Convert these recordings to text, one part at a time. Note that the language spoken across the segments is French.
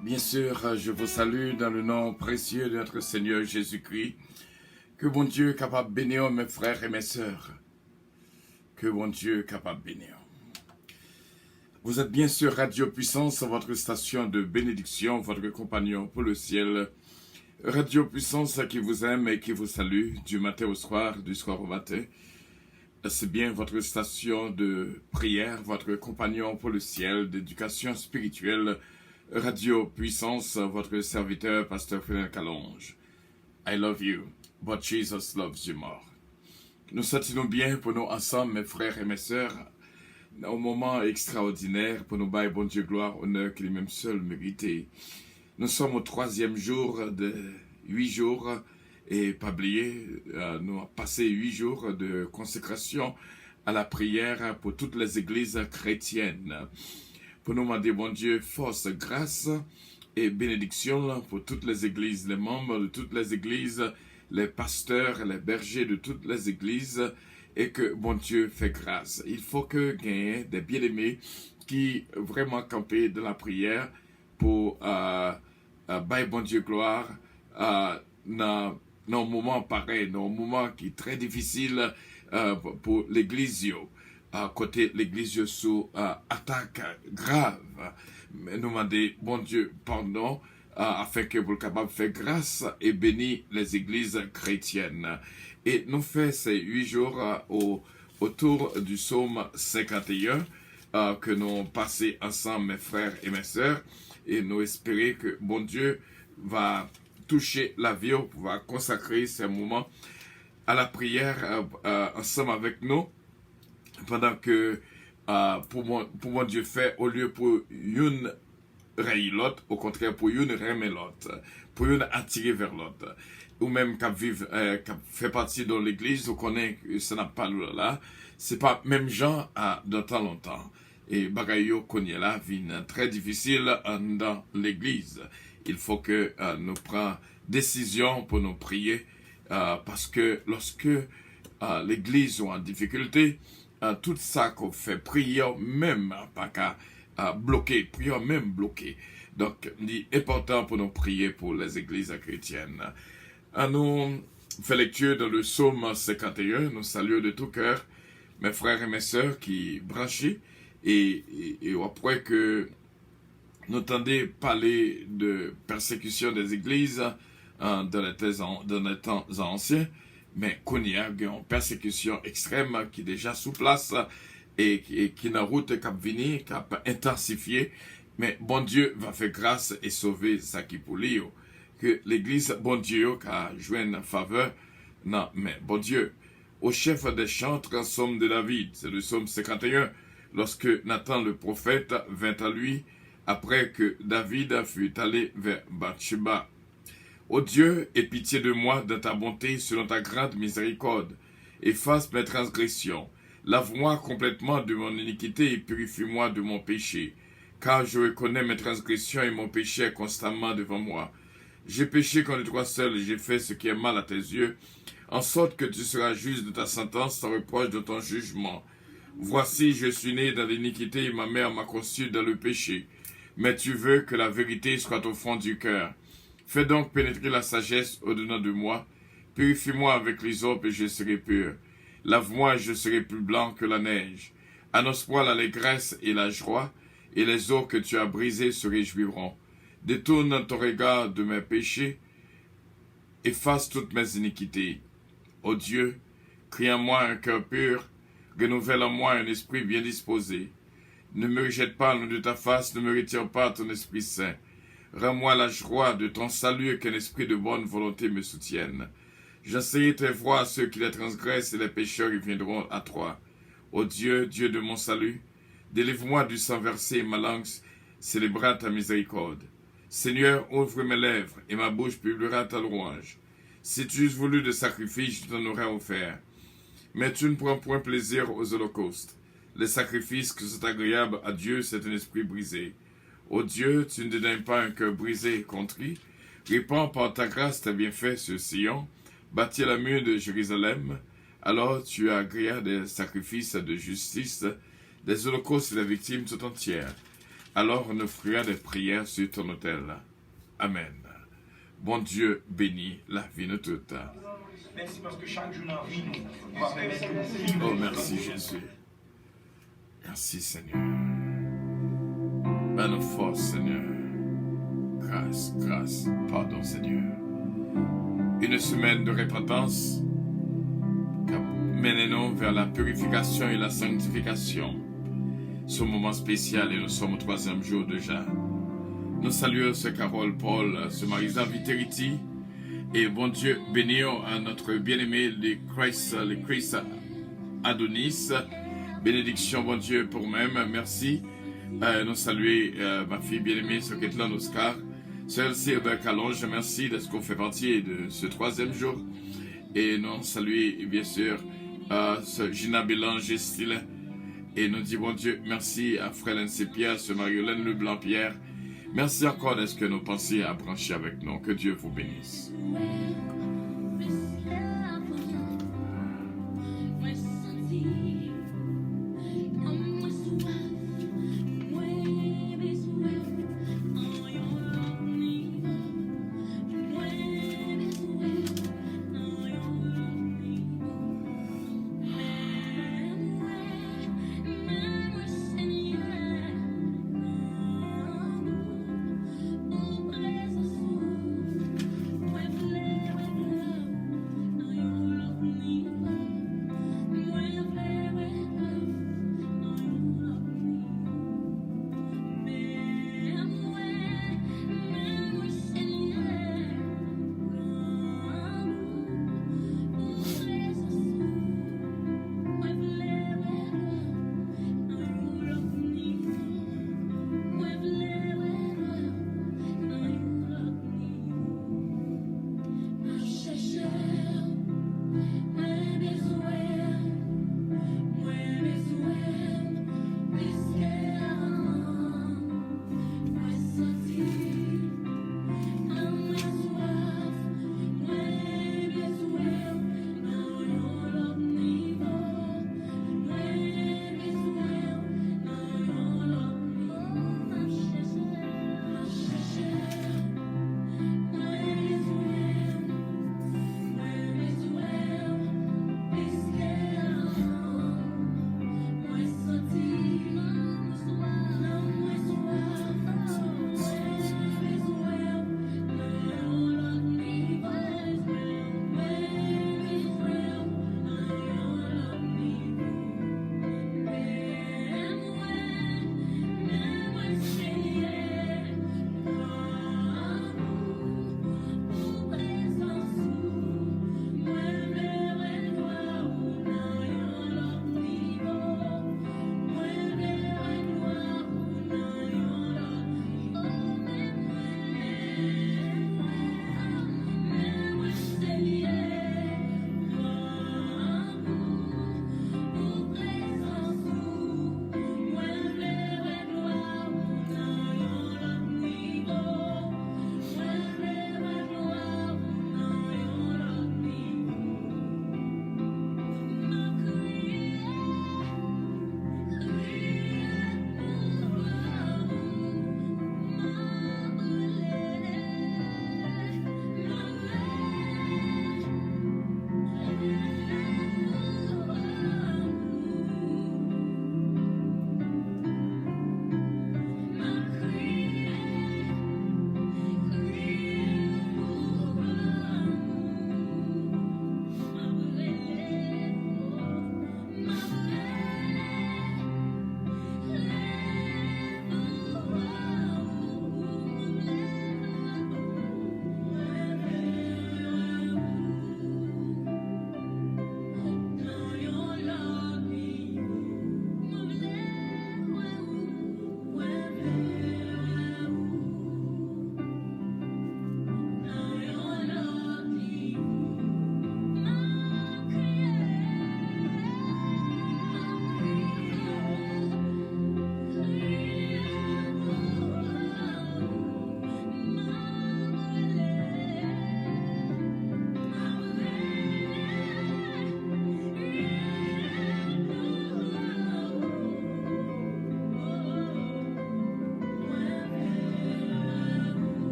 Bien sûr, je vous salue dans le nom précieux de notre Seigneur Jésus-Christ. Que bon Dieu capable de bénir mes frères et mes sœurs. Que bon Dieu capable de bénir. Vous êtes bien sûr Radio Puissance, votre station de bénédiction, votre compagnon pour le ciel. Radio Puissance qui vous aime et qui vous salue du matin au soir, du soir au matin. C'est bien votre station de prière, votre compagnon pour le ciel, d'éducation spirituelle. Radio Puissance, votre serviteur, Pasteur Frédéric Calonge. I love you, but Jesus loves you more. Nous sentons bien pour nous ensemble, mes frères et mes sœurs, au moment extraordinaire pour nous bailler bon Dieu gloire, honneur qu'il lui-même seul mérité. Nous sommes au 3e jour de 8 jours et pas oublier, nous avons passé 8 jours de consécration à la prière pour toutes les églises chrétiennes. Pour nous demander, bon Dieu, force, grâce et bénédiction là, pour toutes les églises, les membres de toutes les églises, les pasteurs, les bergers de toutes les églises, et que bon Dieu fait grâce. Il faut que gagner des bien-aimés qui vraiment camper de la prière pour bailler bon Dieu gloire dans un moment pareil, dans un moment qui est très difficile pour l'église. Côté l'église sous attaque grave. Nous demandons, bon Dieu, pardon, afin que vous soyez capable de faire grâce et bénir les églises chrétiennes. Et nous faisons ces 8 jours autour du psaume 51 que nous avons passé ensemble, mes frères et mes sœurs. Et nous espérons que bon Dieu va toucher la vie, va consacrer ces moments à la prière ensemble avec nous. Pendant que pour mon Dieu fait, au lieu pour une rayer l'autre, au contraire pour une remettre l'autre, pour une attirer vers l'autre. Ou même qui fait partie de l'église, on connaît que ça n'a pas là, c'est pas même gens de temps longtemps. Et bagayo connaît là, vient très difficile dans l'église. Il faut que nous prenions décision pour nous prier, parce que lorsque l'église est en difficulté, tout ça qu'on fait, prière même, pas qu'à bloquer, prière même bloquée. Donc, il est important pour nous prier pour les églises chrétiennes. Nous faisons lecture dans le psaume 51, nous saluons de tout cœur mes frères et mes sœurs qui branchent, et après que nous entendons parler de persécution des églises dans les temps anciens, mais qu'on y a une persécution extrême qui est déjà sous place et qui est en route cap venir, cap intensifier. Mais bon Dieu va faire grâce et sauver ça qui pour lui. Que l'église, bon Dieu, qui a joué une faveur. Non, mais bon Dieu, au chef des chantres, psaume de David, c'est le psaume 51, lorsque Nathan le prophète vint à lui après que David fut allé vers Bathsheba. Ô Dieu, aie pitié de moi de ta bonté selon ta grande miséricorde. Efface mes transgressions. Lave-moi complètement de mon iniquité et purifie-moi de mon péché. Car je reconnais mes transgressions et mon péché est constamment devant moi. J'ai péché contre toi seul et j'ai fait ce qui est mal à tes yeux, en sorte que tu seras juste de ta sentence sans reproche de ton jugement. Voici, je suis né dans l'iniquité et ma mère m'a conçu dans le péché. Mais tu veux que la vérité soit au fond du cœur. Fais donc pénétrer la sagesse au-dedans de moi. Purifie-moi avec l'hysope et je serai pur. Lave-moi et je serai plus blanc que la neige. Annonce-moi l'allégresse et la joie, et les eaux que tu as brisées se réjouiront. Détourne ton regard de mes péchés, efface toutes mes iniquités. Ô Dieu, crée en moi un cœur pur, renouvelle en moi un esprit bien disposé. Ne me rejette pas loin de ta face, ne me retire pas ton esprit saint. Rends-moi la joie de ton salut et qu'un esprit de bonne volonté me soutienne. J'enseignerai tes voies à ceux qui les transgressent et les pécheurs y viendront à toi. Ô Dieu, Dieu de mon salut, délivre-moi du sang versé et ma langue célébrera ta miséricorde. Seigneur, ouvre mes lèvres et ma bouche publiera ta louange. Si tu eusses voulu de sacrifices, je t'en aurais offert. Mais tu ne prends point plaisir aux holocaustes. Les sacrifices qui sont agréables à Dieu, c'est un esprit brisé. Ô Dieu, tu ne dédaignes pas un cœur brisé et contrit. Répands par ta grâce tes bienfaits sur Sion. Bâtis la mur de Jérusalem. Alors tu as agréé des sacrifices de justice, des holocaustes et des victimes tout entières. Alors on offrira des prières sur ton autel. Amen. Bon Dieu bénit la vie de toute. Merci parce que chaque jour dans la vie, nous va permettre de Oh, merci Jésus. Merci Seigneur. Bonne force Seigneur. Grâce, grâce, pardon Seigneur. Une semaine de repentance qui mène-nous vers la purification et la sanctification. Ce moment spécial et nous sommes au 3e jour déjà. Nous saluons ce Carole Paul, ce Marisa Viteriti, et bon Dieu bénissons à notre bien-aimé le Christ Adonis. Bénédiction bon Dieu pour moi-même, merci. Nous saluons ma fille bien-aimée, Soketlan Oscar. Celle-ci, Calonge, merci de ce qu'on fait partie de ce 3e jour. Et nous saluons bien sûr ce Gina Bélange style. Et nous disons bon Dieu, merci à Frère Lancé Pierre, ce Mariolène Leblanc Pierre. Merci encore de ce que nos pensées a branché avec nous. Que Dieu vous bénisse.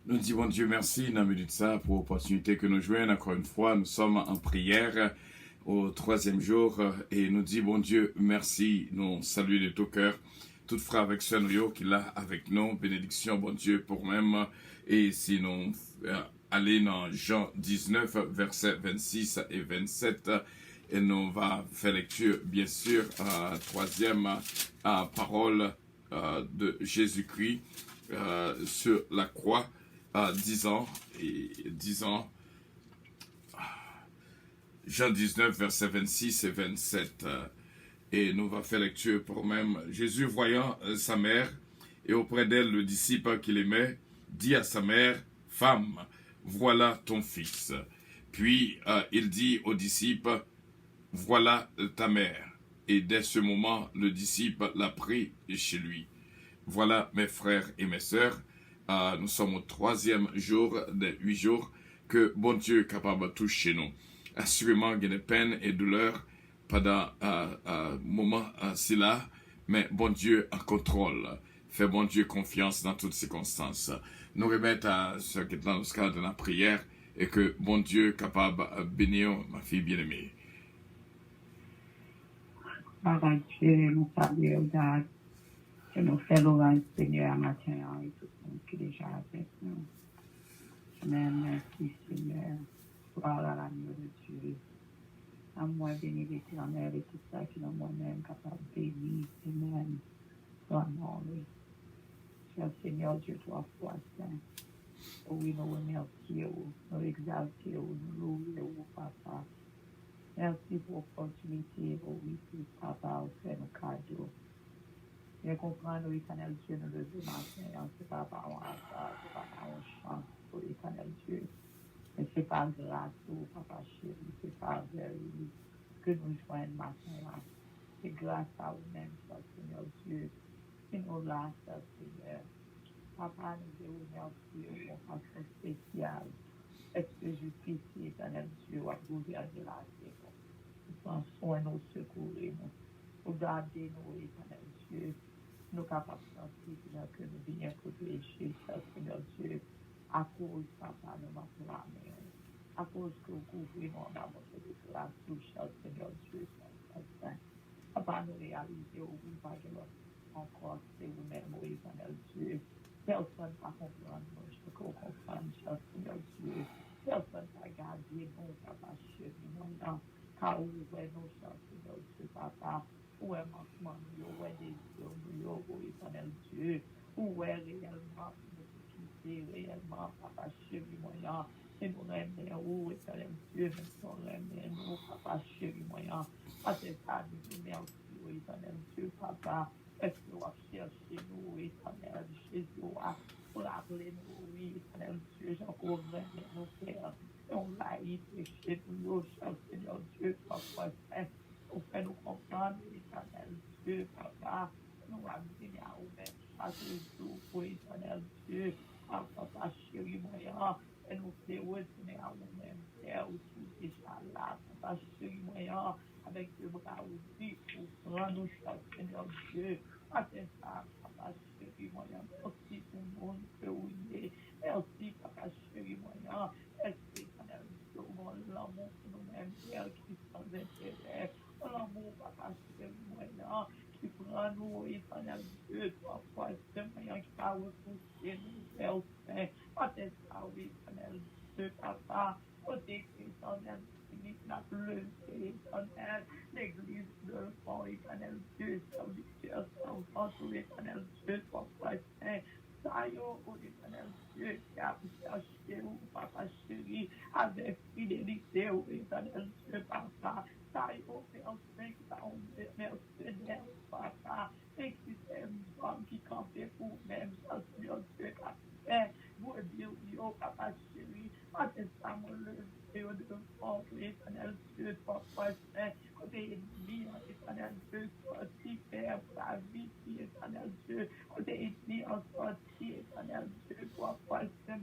Nous disons Dieu merci dans la minute ça pour l'opportunité que nous jouons. Encore une fois, nous sommes en prière au 3e jour et nous disons bon Dieu merci. Nous saluons de tout cœur tout frère avec Sonrio qui est là avec nous. Bénédiction bon Dieu pour même. Et si nous allons dans Jean 19 versets 26 et 27 et nous va faire lecture bien sûr troisième parole de Jésus-Christ sur la croix. 10 ans, Jean 19, versets 26 et 27. Et nous va faire lecture pour même. Jésus, voyant sa mère, et auprès d'elle le disciple qu'il aimait, dit à sa mère, « Femme, voilà ton fils. » Puis il dit au disciple, « Voilà ta mère. » Et dès ce moment, le disciple l'a pris chez lui. Voilà mes frères et mes sœurs. Nous sommes au 3e jour des 8 jours que bon Dieu est capable de toucher nous. Assurément, il y a des peines et douleurs pendant moment là, mais bon Dieu en contrôle. Fait bon Dieu confiance dans toutes circonstances. Nous remettons à ce qui est dans le cadre de la prière et que bon Dieu est capable de bénir ma fille bien-aimée. Papa Dieu, nous saluons, God. Que nous faisons Seigneur, matin et tout le monde qui est déjà avec nous. Amen, merci Seigneur. Gloire à l'agneau de Dieu. À moi, béni l'Éternel et tout ça qui est dans moi-même capable de bénir. Amen. Toi, non, oui. Cher Seigneur, Dieu, toi, foi saint. Oui, nous remercions, nous exaltons, nous louons, Papa. Merci pour l'opportunité, oui, Papa, au fait nos cadeaux. Je comprends, l'Éternel Dieu, nous le matin, c'est pas par un hasard, c'est pas par un chance pour l'Éternel Dieu. Mais c'est pas grâce au Papa chéri, c'est pas vers lui que nous joignons matin. C'est grâce à vous-même, Seigneur Dieu, qui nous lâche, Seigneur. Papa, nous vous remercions de façon spéciale. Est-ce que Jésus-Christ, l'Éternel Dieu, a gouverné la terre? Nous prend soin de nous secourir, nous garder nous, Éternel Dieu. Nous capables de sentir que nous venons pour pécher, Seigneur Dieu, à cause, Papa, de notre âme, à cause que vous couvrez mon âme de grâce, Seigneur Dieu, Saint. Papa, nous réalisons, oui, pas de l'autre encore, c'est vous-même, oui, Éternel Dieu. Personne ne va comprendre, je peux comprendre, Seigneur Dieu. Personne ne va garder, non, Papa, chéri, non, car vous voyez nos Seigneur Dieu, Papa. Où est manquement, où est désir, où est éternel Dieu, où est réellement nous quitter, réellement, Papa chéri, moyen, et nous remercions, où éternel Dieu, nous remercions, Papa chéri, moyen, à cet âge, nous remercions, éternel Dieu, Papa, est-ce que vous cherchez nous, éternel Jésus, pour rappeler nous, oui, éternel Dieu, j'encore nos pères, et on l'a péché, nous, cher Seigneur Dieu, Papa, pour faire nous comprendre, éternel Dieu, Papa, nous amener à vous-même chaque jour pour éternel Dieu, Papa chéri, moyen, et nous faire retourner à vous-même, Père, où tu es déjà là, Papa chéri, moyen, avec le bras ouverts pour prendre nous, cher Seigneur Dieu, à cet ça, Papa chéri, moyen, merci pour le monde que vous êtes, merci, Papa chéri, moyen, merci, éternel Dieu, pour l'amour pour nous-mêmes, Père, qui sans intérêt, l'amour, Papa, c'est moyen qui prend nous, éternel Dieu, toi, c'est moyen qui va repousser nous, Père Saint, Papa, ça, oui, éternel Dieu, Papa, côté éternel, la pleure, éternel, l'église de fond, éternel Dieu, serviteur, servant, tout éternel Dieu, toi, Saint, ça, yo, éternel Dieu, qui a cherché, Papa chéri, avec fidélité, éternel Dieu, Papa, mercenaire, Papa, et qui t'aime, qui campait pour même, Seigneur Dieu, vous dire, Papa chéri, pas de ça, mon lever de force, éternel Dieu, Papa Saint, côté ennemi, éternel Dieu, sorti, Père, pour la vie, éternel Dieu, côté ennemi, en sorti, éternel Dieu, Papa Saint,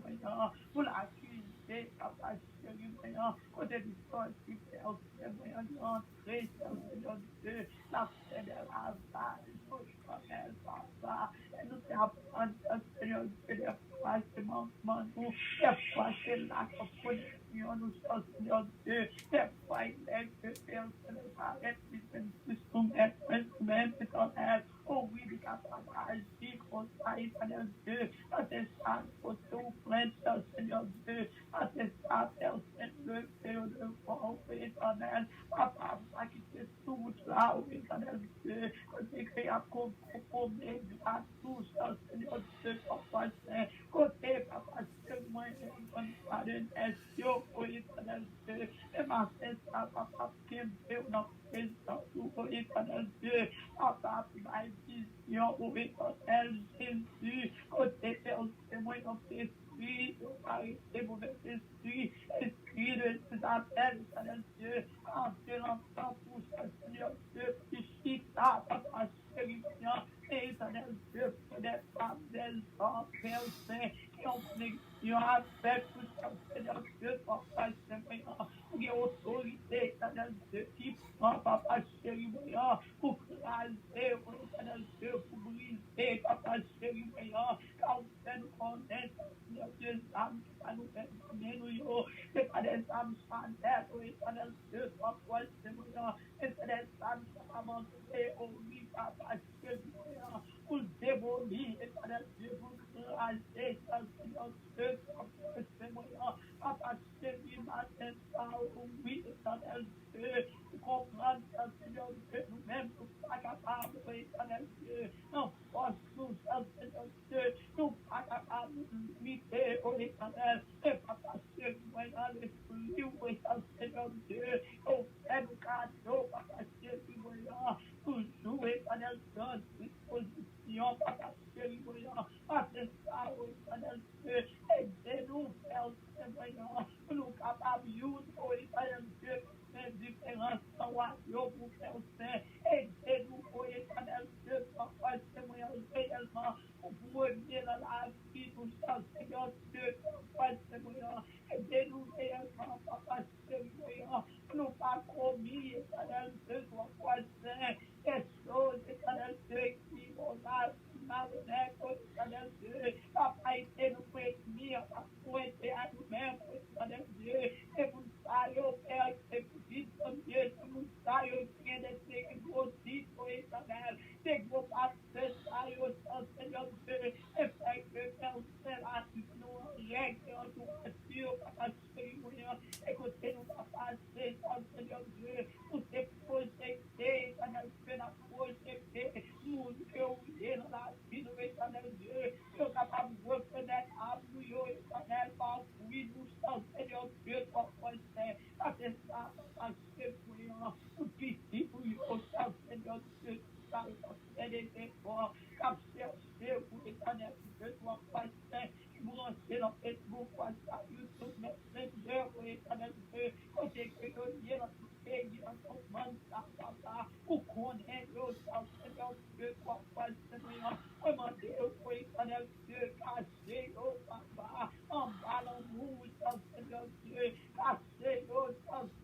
pour l'accuser, c'est papa chéri, voyant, côté du sorti, Père, c'est voyant, d'entrer, Seigneur Dieu, la paix de la vache, au chemin, papa, et nous t'apprendre, Seigneur Dieu, des fois, c'est manquement, nous, des fois, c'est la connexion, nous, Seigneur Dieu, des fois, il est que Père, c'est le paraître, il fait plus soumettre, éternel, oh oui, il est capable d'agir, comme ça, Seigneur Dieu, à tes saints, pour tout plein, Seigneur Dieu, à tes saints, Père, le Père de voir, éternel, papa, pas quitter tout là, éternel Dieu, côté créé à compromettre à tous, Seigneur Dieu, papa, c'est côté, papa, c'est moi, bonne parole, est-ce pour éternel Dieu, et ma c'est ça, papa, qui me fait une présence, pour éternel Dieu, papa, ma vision, pour éternel Jésus, côté, c'est moi, non, esprit, arrêtez mauvais esprit, esprit de ces appels, Seigneur Dieu, entrer l'enfant pour ça, Seigneur Dieu, Pichita, papa chéri, et Seigneur Dieu, pour des femmes, des hommes, Père Saint, qui ont connexion avec tout ça, Seigneur Dieu, papa chéri, qui ont autorité, Seigneur Dieu, qui prend, papa chéri, pour craser, Seigneur Dieu, pour briser, papa chéri, car vous faites nous connaître, Seigneur Dieu, âmes qui va nous faire donner, nous, c'est pas des âmes chanter, oui, Seigneur Dieu, papa chéri, c'est des âmes qui vont avancer, oh oui, papa chéri, pour démolir, Seigneur Dieu, pour craser, Seigneur Dieu, papa chéri, papa chéri, matin, oh oui, Seigneur Dieu, comprendre, Seigneur Dieu, nous-mêmes, nous ne sommes pas capables, Seigneur Dieu, non, force nous, Seigneur Dieu, nous ne sommes pas capables de nous limiter, oh Éternel, et papa chéri, voyant l'esprit, oui, Seigneur Dieu, oh, fais-nous cadeau, papa chéri, voyant, toujours, Éternel, dans disposition, papa chéri, voyant, à ce ça, oh Éternel Dieu, aidez-nous, Père, voyant, nous capables, oh Éternel Dieu, différence en royaume pour faire saint. Aidez-nous, oh Éternel Dieu, papa, c'est moi réellement pour revenir dans la vie, nous sommes, Seigneur Dieu, papa, c'est moi. Aidez-nous réellement, papa, c'est moi. Nous pas commis, Éternel Dieu, papa, saint. Des choses, Éternel Dieu, qui vont là, malhonnête, oh Éternel Dieu, papa, aidez-nous prévenir, pointer à nous-mêmes, oh Éternel Dieu, et vous savez, oh Père, c'est pour dire, oh Dieu, que vous savez, bien des gros titres, oh Éternel, des gros pasteurs, oh Seigneur Dieu, et fait que Père, c'est là, nous, règle, en tout voiture, papa, chéri, écoutez-nous, papa, c'est Seigneur Dieu, pour ces projets, Éternel Dieu, la projeté, nous, que vous êtes dans la vie, nous, Éternel Dieu, nous sommes capables de reconnaître à nous, Éternel, par oui, nous sommes, Seigneur Dieu, toi, c'est ça, papa, c'est pour nous, petit, pour nous, Seigneur Dieu, ça, fait des efforts, cap chercher, pour Éternel Dieu, toi, c'est branché dans Facebook, WhatsApp, YouTube, Messenger, pour Éternel Dieu, côté que nous lions dans tout pays, dans tout monde, ça, papa, pour connaître, Seigneur Dieu, toi, Seigneur, demandez, pour Éternel Dieu, caché, oh, papa, en bas dans nous, Seigneur Dieu, caché, oh,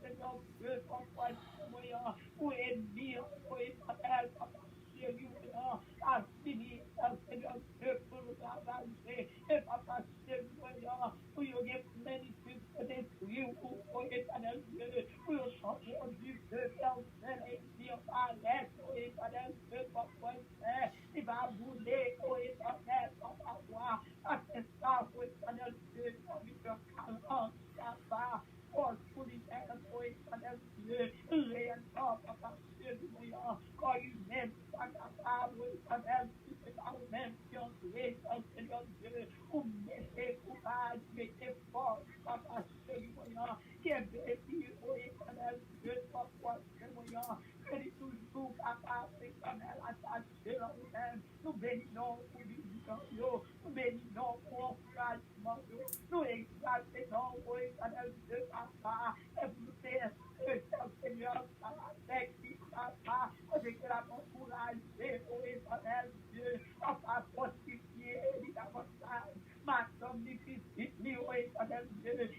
Seigneur Dieu, papa, Seigneur, pour ennemi, pour Éternel, papa, chéri, à finir, Seigneur Dieu, pour nous ravager, et papa, chéri, pour y avoir plénitude d'esprit, pour Éternel Dieu, pour y changer du feu, personne, et dire, arrête, pour Éternel Dieu, papa, il va bouler, pour Éternel, papa, moi, à ce ça, pour Éternel Dieu, pour lui faire 40, papa, pour lui faire, pour Éternel Dieu, réellement, papa, chéri, quand lui-même, pas capable, Éternel, c'est pas vous-même qui entrez, Seigneur Dieu, pour mettre courage, mettez force, papa, chéri, qui est béni, oh Éternel Dieu, papa, chéri, que est toujours capable, Éternel, attaché à nous-mêmes, nous bénissons pour l'union, nous bénissons pour l'encouragement, nous exaltons, oh Éternel Dieu, papa, et vous nous faites, Seigneur, avec papa, avec la encourager, oh Éternel Dieu, papa, fortifier, davantage, ma somme difficile, oh Éternel Dieu,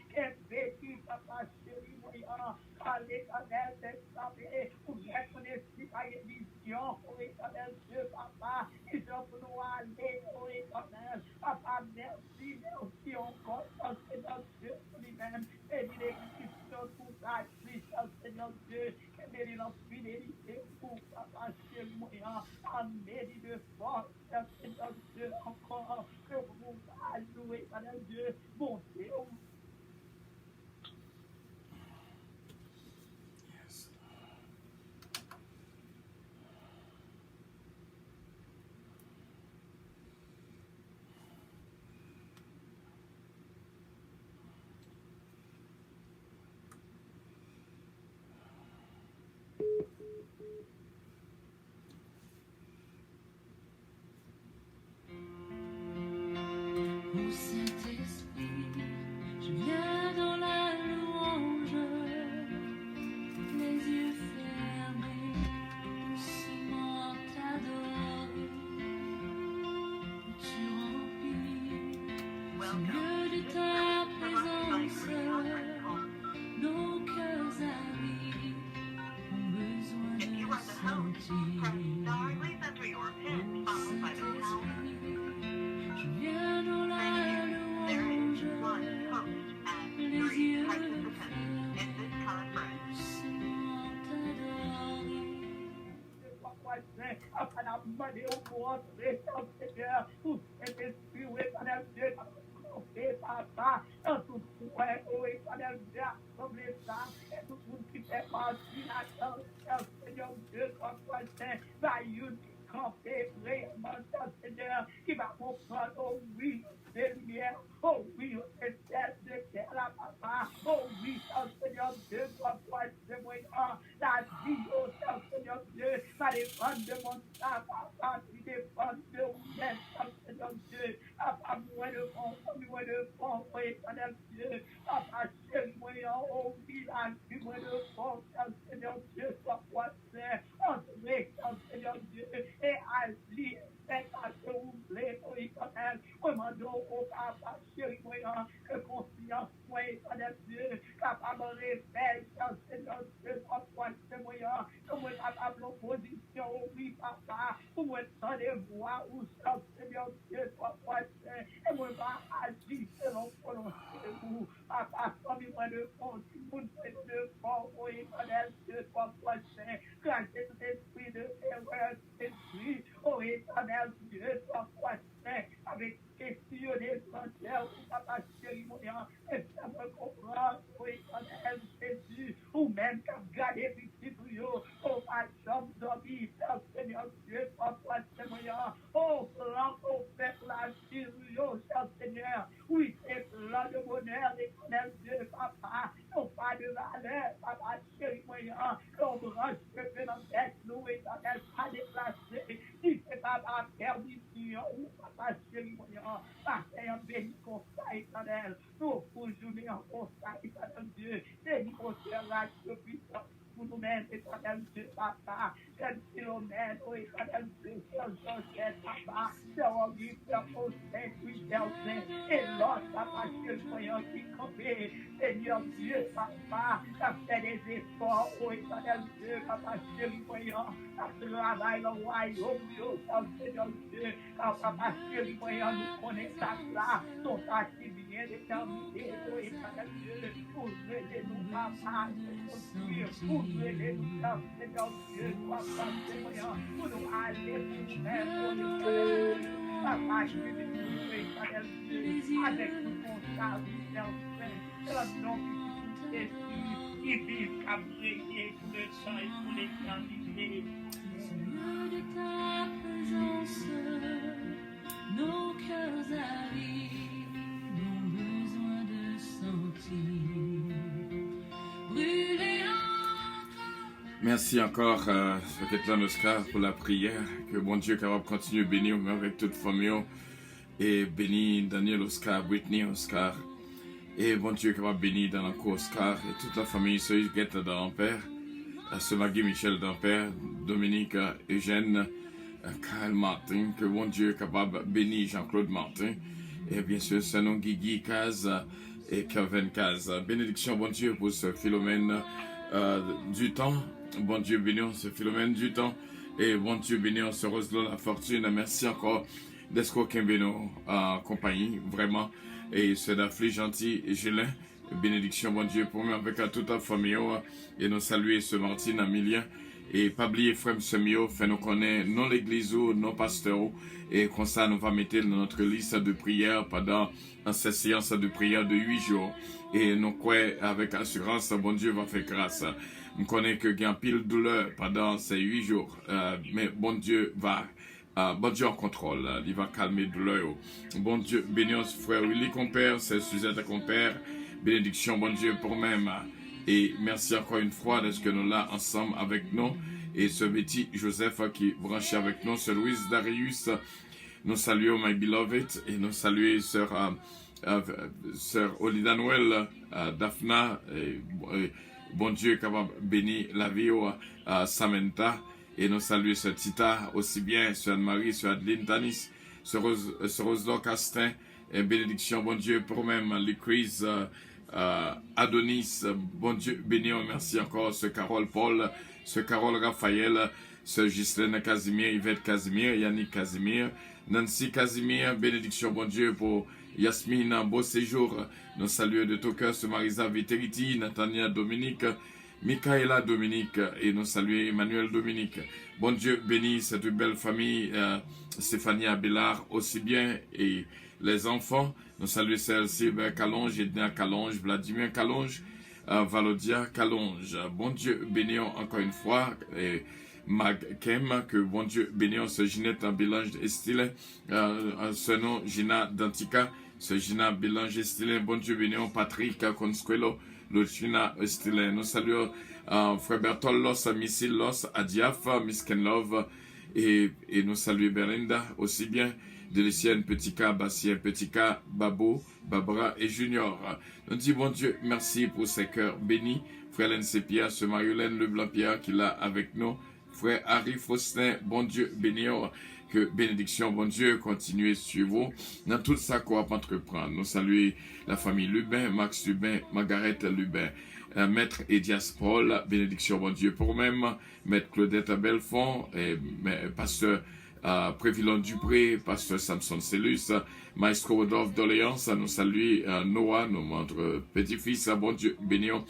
direction, oh éternel Dieu, papa, et je pour nous aller, oh éternel, papa, merci encore, Seigneur Dieu, pour lui-même, et l'église sur tout ça, Christ, Seigneur Dieu, et bénis la fidélité pour papa, chéri, moyen, amélie de force, Seigneur Dieu, encore, que vous allouez, Seigneur Dieu, mon Dieu. Ô Saint-Esprit, je viens dans la louange, les yeux fermés, doucement t'adorer. Tu remplis ce lieu de ta présence, nos cœurs avides ont besoin de sentir. Ô Saint-Esprit, je viens dans la louange, les yeux fermés, doucement t'adorer. Afin d'amener au monde, Seigneur, tout cet esprit, oui, Seigneur Dieu, papa, dans tout point, oui, Seigneur Dieu, comme ça, et tout le monde qui fait partie là-dedans, Seigneur Dieu, soit saint, va you camper vraiment, Seigneur, qui va comprendre, oh oui, des lumières, oh oui, c'est de terre, là, papa, oh oui, Seigneur Dieu, soit témoignant, la vie, oh Seigneur Dieu, va dépendre de mon sang, papa, qui dépend de vous, Seigneur Dieu, papa, moi le fond, oui, Seigneur Dieu, papa, chéri, moi, oh oui, la vie, moi le fond, Seigneur Dieu, soit poissé, entrer, Seigneur Dieu, et agir, c'est à ce que vous voulez, oh éternel, demandons au papa, chéri, moi, que conscience, moi, Seigneur Dieu, capable de réveiller, Seigneur Dieu, soit poissé, moi, que moi, capable d'opposition, oh oui, papa, pour moi, sans les voix, ou Seigneur Dieu, soit poissé, et moi, va agir selon volonté de vous, papa, comme moi, de fond, si vous de fond, oh éternel Dieu, soit poissé, grâce à tout esprit de erreur, esprit, oh éternel Dieu, soit poissé, avec questionner son terre, papa chéri, moyen, et ça me comprend, oh éternel Jésus, ou même qu'à garder petit pour vous, oh ma chambre dormir, Seigneur Dieu, soit poissé, moyen, oh plan, oh fait la chirurgie, Seigneur, oui, c'est plan de bonheur, éternel Dieu, papa, non pas de valeur, papa chéri, moyen, qu'on branche que dans tête, nous, éternel, pas déplacé, si c'est pas ma permission, ou papa chéri, moyen, parce qu'un béni comme ça, éternel, nous, pour jouer en constat, éternel Dieu, c'est du moteur là, que puissance, pour nous-mêmes, éternel Dieu, papa, quel kilomètre, oh éternel Dieu, quel Joseph, papa, c'est un livre, au Saint-Louis, et l'autre, papa, chéri, moyen, qui campait, Seigneur Dieu, papa, ça fait des efforts, oh éternel Dieu, papa, chéri, moyen, ça travaille le royaume, Seigneur Dieu, papa, chéri, moyen, nous connaissons ça, ton tas qui vient déterminer, oh éternel Dieu, pour aider nous, papa, pour aider nous, Seigneur Dieu, papa, moyen, pour nous aller, pour nous-mêmes, oh éternel Dieu, papa, chéri, éternel Dieu, avec nous, constat, c'est le nom de Jésus qui vit qu'à briller pour le sang et pour l'éternité. Lieu de ta présence, nos cœurs avides ont besoin de sentir brûler encore. Merci encore, Secrétaire Oscar, pour la prière. Que bon Dieu capable de continuer à bénir avec toute famille et bénir Daniel Oscar, Whitney Oscar. Et bon Dieu capable de bénir dans la cour Oscar et toute la famille Guette d'Ampère, ce Maggie Michel d'Ampère, Dominique Eugène, Karl Martin, que bon Dieu capable de bénir Jean-Claude Martin, et bien sûr Sanon Guigui Caz et Kevin Caz. Bénédiction bon Dieu pour ce Philomène du temps, bon Dieu bénisse ce Philomène du temps, Et bon Dieu béni, on se rose dans la fortune. Merci encore d'être Kimbeno en compagnie, vraiment. Et c'est d'affli gentil et gelin. Bénédiction, bon Dieu, pour moi, avec toute la famille. Et nous saluer ce Martin Amilien. Et pas oublier frère Semio, fait nous connaître non l'église ou non pasteurs. Et comme ça, nous va mettre dans notre liste de prière pendant cette séance de prière de 8 jours. Et nous croyons avec assurance, bon Dieu va faire grâce. Je connais que il y a pile de douleur pendant ces 8 jours. Mais bon Dieu va, bon Dieu en contrôle. Il va calmer la douleur. Bon Dieu, bénis frère Willy compère, c'est Suzette compère. Bénédiction, bon Dieu, pour même. Et merci encore une fois d'être que nous là ensemble avec nous. Et ce petit Joseph qui branché avec nous, ce Louise Darius. Nous saluons my beloved et nous saluons sœur Olida Noël, Daphna. Bon Dieu capable bénir la vie à Samantha. Et nous saluons sœur Tita aussi bien, sœur Anne-Marie, sœur Adeline Tanis, sœur Rose Castin. Et bénédiction, bon Dieu, pour même les crises. Adonis, bon Dieu, béni, merci encore, ce Carole Paul, ce Carole Raphaël, ce Ghislaine Casimir, Yvette Casimir, Yannick Casimir, Nancy Casimir, bénédiction, bon Dieu, pour Yasmine, beau séjour, nous saluons de tout cœur, ce Marisa Viteriti, Nathania Dominique, Michaela Dominique, et nous saluons Emmanuel Dominique. Bon Dieu, béni cette belle famille, Stéphanie Abélard aussi bien, et les enfants, nous saluons celle-ci, Calonge, Edna Calonge, Vladimir Calonge, Valodia Calonge. Bon Dieu, bénissons encore une fois, et Mag Kem, que bon Dieu bénissons ce Ginette en Bélange Estilé, ce nom Gina Dantica, ce Gina Bélange Estilé, bon Dieu bénissons Patrick Consuelo, le Gina Estilé. Nous saluons Frère Bertol Los, Missil Los, Adiaf, Miss Ken Love, et nous saluons Belinda aussi bien. Délicienne, Petit K, Bastien, Petit K, Babo, Barbara et Junior. Nous disons, bon Dieu, merci pour ces cœurs bénis. Frère Hélène Sépia, ce Mariolène Leblanc-Pierre qui est là avec nous. Frère Harry Faustin, bon Dieu, béni. Que bénédiction, bon Dieu, continue sur vous. Dans tout ça qu'on va entreprendre. Nous saluons la famille Lubin, Max Lubin, Margaret Lubin. Maître Edias Paul, bénédiction, bon Dieu, pour même. Maître Claudette Belfond, et pasteur Prévilon Dupré, pasteur Samson Cellus, maestro Rodolphe Doléance, nous salue Noah, notre petit-fils, bon Dieu, bénions,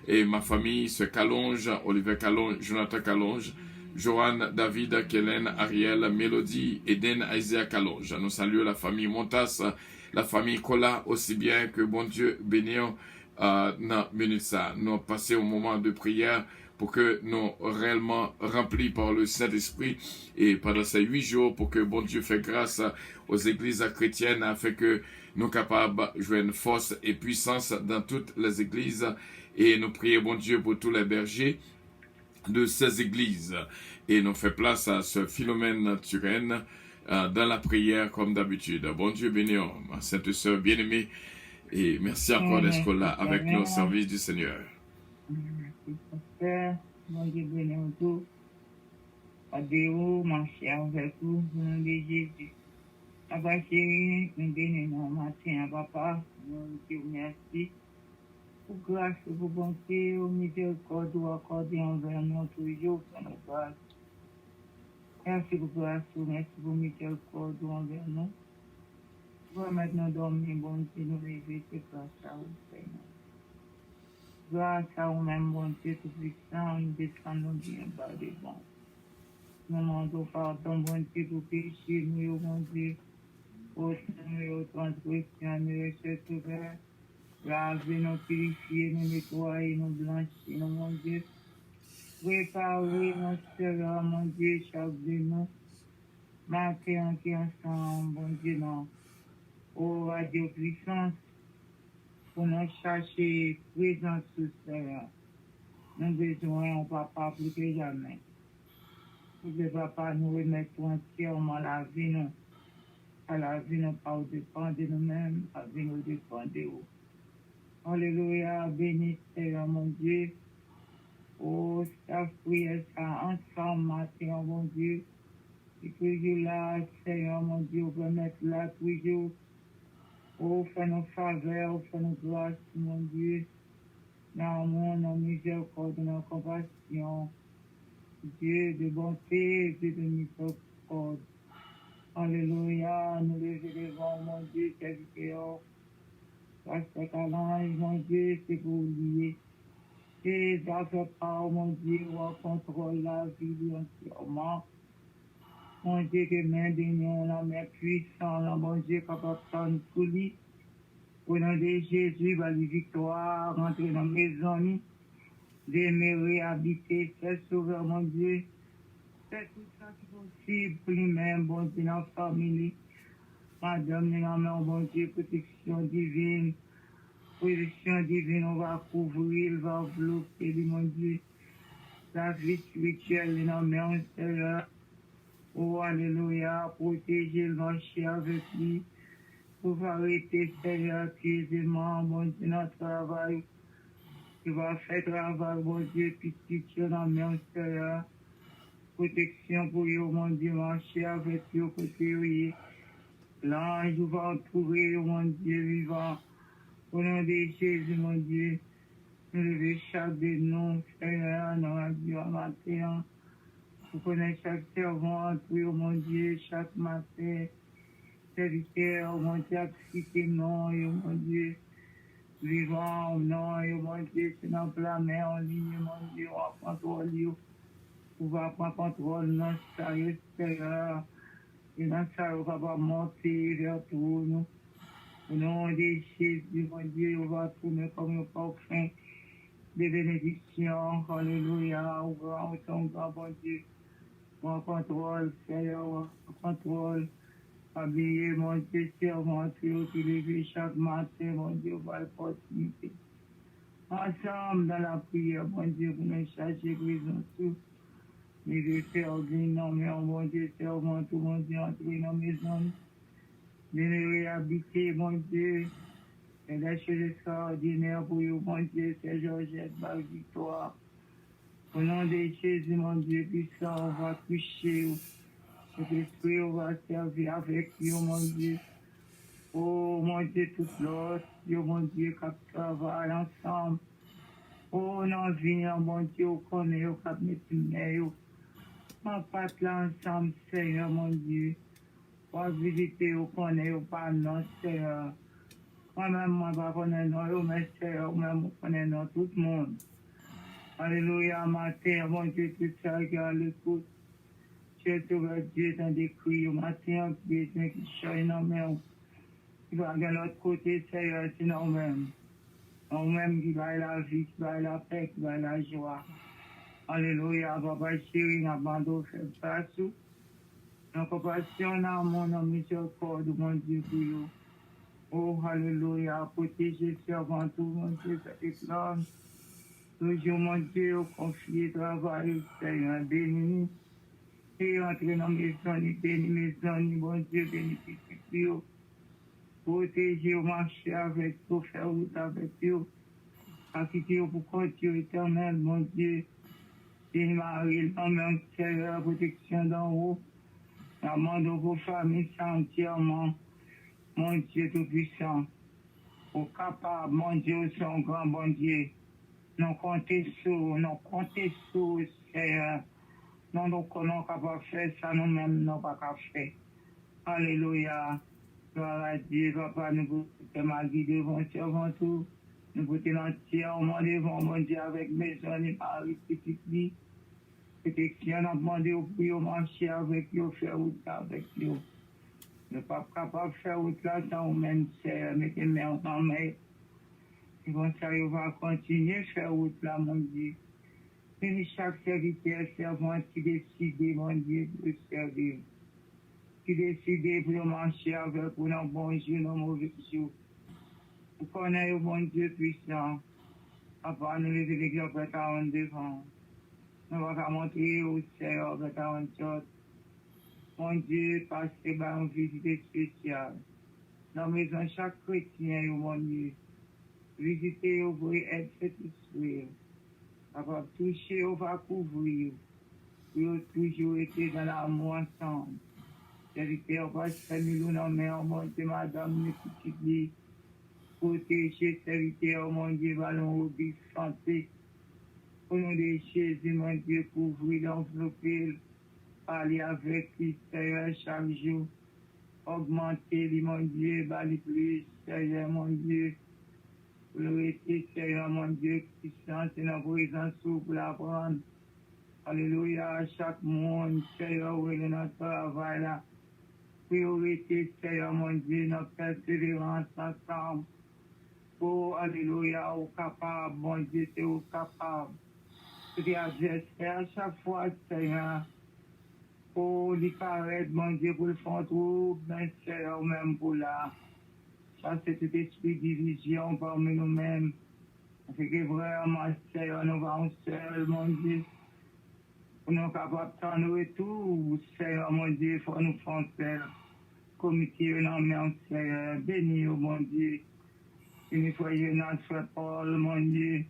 et ma famille, ce Calonge, Olivier Calonge, Jonathan Calonge, Joanne, David, Kellen, Ariel, Mélodie, Eden, Isaiah Calonge. Nous saluons la famille Montas, la famille Cola, aussi bien que bon Dieu, bénions, dans minute ça. Nous passons au moment de prière, pour que nous réellement remplis par le Saint-Esprit et pendant ces 8 jours pour que bon Dieu fait grâce aux églises chrétiennes afin que nous capables de jouer une force et puissance dans toutes les églises et nous prions bon Dieu pour tous les bergers de ces églises et nous fait place à ce Philomène Turenne dans la prière comme d'habitude. Bon Dieu béni, ma sainte sœur bien-aimée et merci encore d'être là avec nous au service du Seigneur. Mon Dieu béni en tout. Adéo, marcher avec vous, au nom de Jésus. Papa chéri, nous bénissons matin, papa. Nous Dieu merci. Pour grâce, pour bonté, au miséricorde, ou accorder envers nous toujours, pour nos grâces. Merci pour grâce, merci pour miséricorde envers nous. Pour maintenant dormir, bon Dieu, nous lever, c'est grâce à vous, Seigneur. Grâce à vous-même, bon Dieu tout-puissant, nous descendons bien bas devant. Nous demandons pardon, bon Dieu, pour pécher, nous, bon Dieu, pour nous, transgressions, nous, recherches ouvertes. Laver, nous purifier, nous nettoyer, nous blanchir, nous, mon Dieu. Préparer nos sœurs, mon Dieu, chaque jour, nous. Matin, qui ensemble, bon Dieu, non. Oh, radio puissance. Pour nous chercher présence sous Seigneur. Nous besoin, papa, plus que jamais. Pour que papa nous remette entièrement la vie, nous. À la vie, nous pas dépendre de nous-mêmes, la vie nous dépend de vous. Alléluia, béni Seigneur, mon Dieu. Oh, ça prière ça ensemble, matin, mon Dieu. Et toujours là, Seigneur, mon Dieu, vous permettre là, toujours. Oh, fais-nous faveur, fais-nous grâce, mon Dieu. Dans le monde, dans miséricorde, dans compassion. Dieu de bonté, Dieu de miséricorde. Alléluia, nous les élevons, mon Dieu, serviteur. Parce que l'ange, mon Dieu, c'est pour lier. Et ça fait part, mon Dieu, on contrôle la vie entièrement. Mon Dieu, que main bénie, la main puissante, mon Dieu, capable de prendre tout lui. Au nom de Jésus, va la victoire, rentrer dans la maison, demeurer, habiter, faire sauver, mon Dieu. Fais tout ça qui est possible pour lui-même, bon Dieu, dans la famille. Madame, nous avons, bon Dieu, protection divine. Protection divine, on va couvrir, on va envelopper, mon Dieu. La vie spirituelle, nous avons, Seigneur. Oh, alléluia, protéger le marché avec lui. Pour arrêter, Seigneur, aisément, mon Dieu, notre travail. Tu vas faire travail, mon Dieu, puis tu tiens dans la main, Seigneur. Protection pour eux, mon Dieu, marcher avec eux, côté eux. L'ange va trouver, mon Dieu, vivant. Au nom de Jésus, mon Dieu, nous levons chaque de nous, Seigneur, dans la vie matin. Vous connaissez chaque servant, pour mon Dieu, chaque matin. Serviteur, mon Dieu, activité, non, mon Dieu. Vivant, non, mon Dieu, c'est dans la main en ligne, mon Dieu, on va prendre contrôle. On va prendre contrôle dans ça, Seigneur. Et dans ça, on va monter vers tout nous. Au nom de Jésus, mon Dieu, on va tourner comme un parfum de bénédiction. Alléluia, au grand, bon Dieu. On contrôle, Seigneur, on contrôle. Habiller, mon Dieu, servant, qui lève chaque matin, mon Dieu, par l'opportunité. Ensemble dans la prière, mon Dieu, pour nous chercher prison tout. Mais je serve, non, mais mon Dieu, servant, tout, mon Dieu, entrer dans mes maisons. Venez habiter, mon Dieu. Et des choses extraordinaires pour vous, mon Dieu, c'est Georgette, ma victoire. Au nom de Jésus, mon Dieu, puissant, on va toucher vous. Cet esprit, on va servir avec vous, mon Dieu. Oh, mon Dieu, tout l'autre, mon Dieu, qui travaille ensemble. Oh, non, viens, mon Dieu, on connaît, on va mettre une on passe là ensemble, Seigneur, mon Dieu. On va visiter, on connaît, on pas non, Seigneur. Moi-même, moi, je connais non, mais Seigneur, moi-même, je connais non, tout le monde. Alléluia, matin, mon Dieu, tout ça qui est à l'écoute. Dieu, Dieu, dans des cris, matin, Dieu, qui chante dans main. Il va de l'autre côté, Seigneur, c'est nous-mêmes. Nous-mêmes qui va la vie, qui va la paix, qui va la joie. Alléluia, papa chéri, nous abandonnons, fait partout. Nos compassion, dans mon nom, miséricorde, mon Dieu, pour vous. Oh, alléluia, protéger, servant tout, mon Dieu, cette flamme. Toujours, mon Dieu, confier, travail, Seigneur, béni. Et entrer dans mes maisons, béni mes amis, mon Dieu, béni, protéger, marcher avec vous, faire route avec vous. Quitter pour continuer éternel, mon Dieu. Et Marie, l'homme, Seigneur, protection d'en haut. Amende vos familles entièrement. Mon Dieu tout-puissant. Au capable, mon Dieu, son grand bon Dieu. Nous comptez sur, Seigneur. Nous connaissons capable de faire ça, nous-mêmes, nous pas capable de faire. Alléluia. Gloire à Dieu, papa, nous pouvons malgré devant servant tout. Nous pouvons entièrement devant mon Dieu avec mes amis, Marie, petite vie. Protection, nous avons demandé au prier, marcher avec eux, faire route avec eux. Nous ne sommes pas capables de faire route là sans nous-mêmes, Seigneur, mettez les mains en main. Et comme ça, on va continuer à faire route là, mon Dieu. Et chaque serviteur, servant qui décide, mon Dieu, de servir. Qui décide pour marcher avec vous dans bon jour, dans mauvais jour. Vous connaissez, mon Dieu puissant. Papa, nous les églises prêtes à en devant. Nous allons montrer au Seigneur prêtes à en sorte. Mon Dieu, passez par une visite spéciale. Dans la maison, chaque chrétien, mon Dieu. Visitez, vous pouvez être satisfait. Papa, toucher, on va couvrir. Vous toujours été dans l'amour ensemble. Serviteur, on va se faire nous dans la main, mon Dieu, madame, mes petites filles. Protéger, serviteur, mon Dieu, ballon, santé. Au nom de Jésus, mon Dieu, couvrir, envelopper, parler avec lui, Seigneur, chaque jour. Augmenter, mon Dieu, bali plus, Seigneur, mon Dieu. Pour le rester, Seigneur, mon Dieu, puissance et la présence pour l'apprendre. Alléluia, chaque monde, Seigneur, où est notre travail là. Priorité, Seigneur, mon Dieu, notre persévérance ensemble. Oh, alléluia, au capable, mon Dieu, c'est au capable. C'est adversaire à chaque fois, Seigneur. Oh, il paraît, mon Dieu, pour le fond trouble, mais Seigneur, même pour là. Ça, c'est tout esprit de division parmi nous-mêmes. C'est que vraiment, Seigneur, nous allons seuls, mon Dieu. Pour nous capables de nous retour, Seigneur, mon Dieu, il faut nous faire seul. Comité, non, mais Seigneur, béni, mon Dieu. Une fois, notre frère Paul, mon Dieu.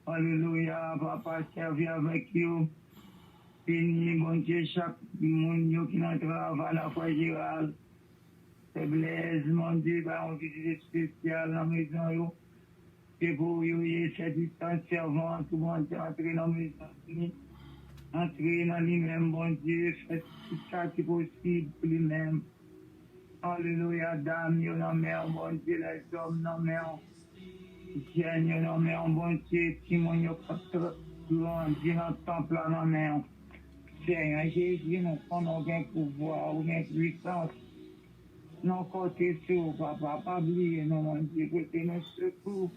Alléluia, papa, servi avec vous. Béni, mon Dieu, chaque monde qui nous travaille, la foi Gérald. C'est Blaise, mon Dieu, bah, on visite spécial dans la maison. C'est pour vous, c'est du temps servant, tout le monde entrer dans la maison. Entrer dans lui-même, mon Dieu, fait tout ça qui est possible pour lui-même. Alléluia, dame, yo non mer, bon Dieu, les hommes non mer. Jeune, yo non mer, bon Dieu, Timon, yo quatre grandi dans le temple non mer. Seigneur Jésus, nous prenons aucun pouvoir, aucune puissance. Non, côté sur, papa, pas oublier, non, mon Dieu, côté nos secours.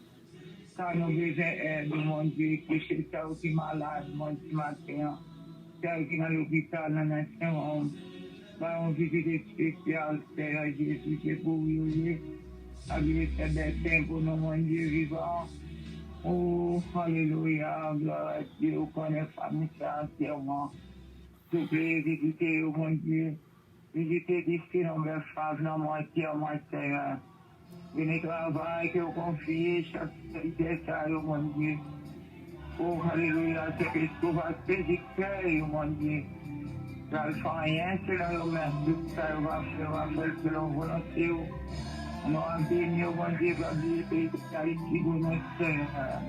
Car nous besoin d'aide, mon Dieu, qui est ça qui est malade, mon Dieu, matin. Ça qui est dans l'hôpital, dans l'instant, par une visite spéciale, Seigneur Jésus, c'est pour vous, habiller ces destin pour nous, mon Dieu vivant. Oh, alléluia, gloire à Dieu, vous connaissez famille entièrement. Je peux visiter, mon Dieu, visiter d'ici dans mes femmes, dans mon entièrement, Seigneur. Venez travailler, que vous confiez chaque qualité, mon Dieu. Oh, alléluia, c'est que ce va prédicter, mon Dieu. Ça ne fait rien, c'est là, merci, ça va faire selon volonté. On va bénir, mon Dieu, va bénir, d'Haïti, pour nous, Seigneur.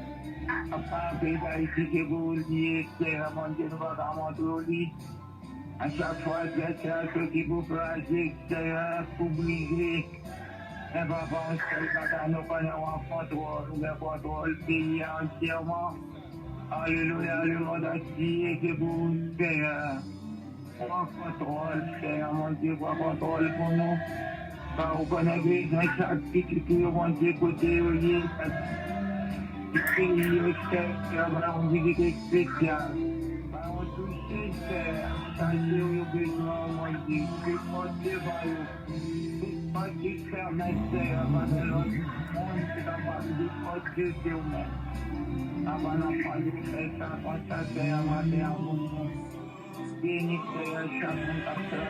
À part d'Haïti, que vous liez, Seigneur, mon Dieu, nous va montrer au lit. À chaque fois, c'est ceux qui vous plaisent, Seigneur, pour briser. Et papa, on sait que nous prenons en contrôle, nous contrôle le pays entièrement. Alléluia, le monde entier, que vous, Seigneur. Prends contrôle, Seigneur, mon Dieu, prends contrôle pour nous. Car vous connaissez dans chaque petit tour, mon Dieu, côté où il y a chaque pays, Seigneur, on visite spécial. On touche, Seigneur, changer aux besoins, mon Dieu, tout porter par vous. Tout porter fermé, Seigneur, par l'autre monde, c'est capable de porter sur vous. Avant d'enfant de faire ça, quand ça, Seigneur, matin à vous. Béni, Seigneur, chaque monde qui a fait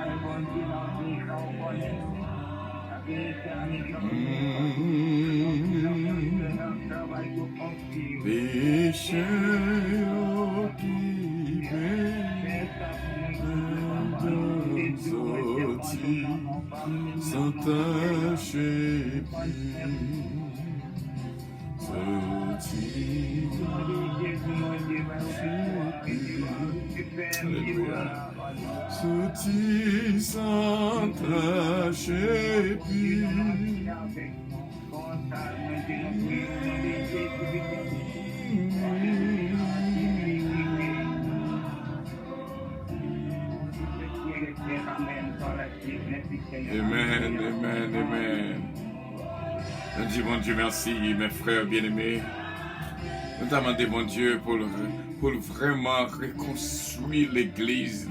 un bon Dieu dans le pays, on connaît. La vérité, la mission, Pécheur qui sorti, sans tâcher sorti sans tâcher Amen, amen, amen. Nous disons, mon Dieu, merci, mes frères bien-aimés. Nous demandons, mon Dieu, pour vraiment reconstruire l'église.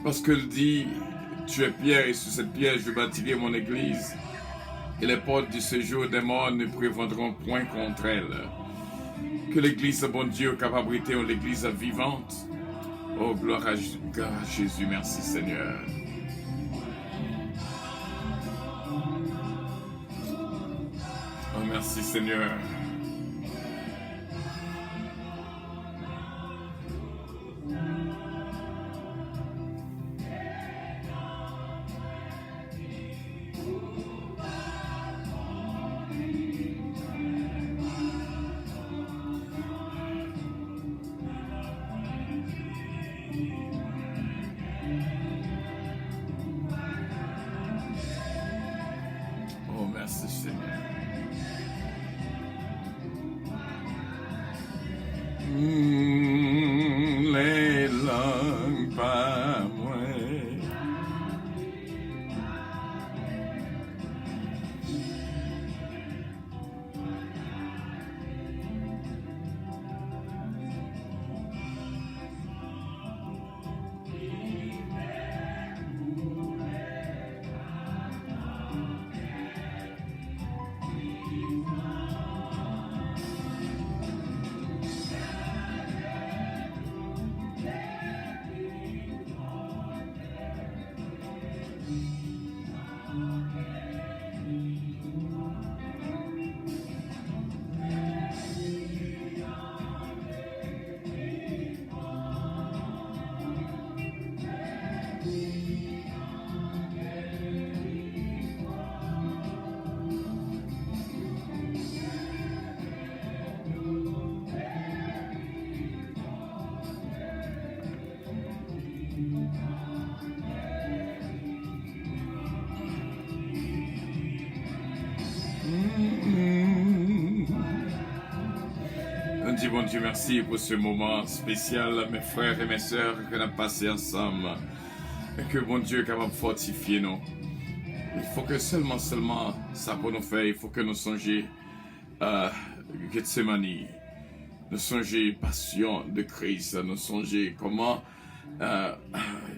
Parce qu'il dit, tu es pierre et sur cette pierre, je bâtirai mon église. Et les portes du séjour des morts ne prévaudront point contre elle. Que l'église, bon Dieu, capable d'être l'église vivante. Oh, gloire à Jésus, merci Seigneur. Oh, merci Seigneur. Les langues pas moins. On dit bon Dieu merci pour ce moment spécial, mes frères et mes sœurs, que nous avons passé ensemble. Et que bon Dieu est capable de fortifier nous. Il faut que seulement ça pour nous faire, il faut que nous songions Gethsemane, nous songions passion de Christ, nous songions comment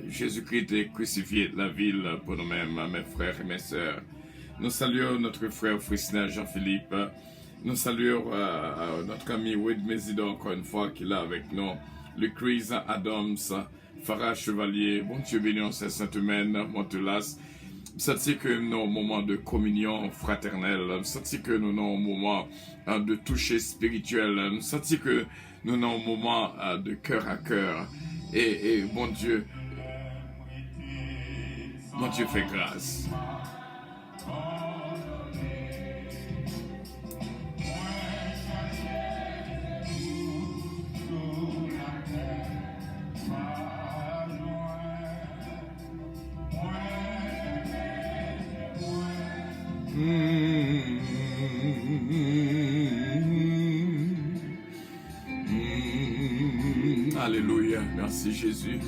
Jésus-Christ est crucifié de la ville pour nous-mêmes, mes frères et mes sœurs. Nous saluons notre frère Frisner Jean-Philippe. Nous saluons notre ami Wade Mézido encore une fois qui est là avec nous. Lucrèce Adams, Farah Chevalier, bon Dieu béni, c'est Saint-Humaine, Montelas. C'est que nous avons un moment de communion fraternelle. C'est que nous avons un moment de toucher spirituel. C'est que nous avons un moment de cœur à cœur. Et bon Dieu fait grâce. Alléluia, merci Jésus.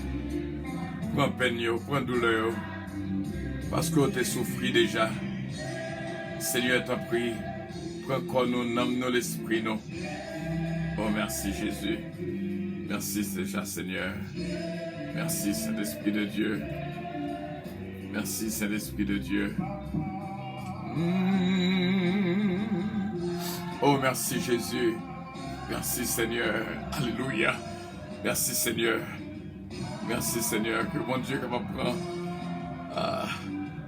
Prends peine, prends douleur, parce que tu as souffert déjà. Seigneur, t'en prie, prends corps nous, nomme nous l'esprit nous. Oh merci Jésus, merci déjà Seigneur. Merci Saint-Esprit de Dieu. Merci Saint-Esprit de Dieu. Oh merci Jésus. Merci Seigneur. Alléluia. Merci Seigneur. Merci Seigneur. Que mon Dieu est capable de prendre.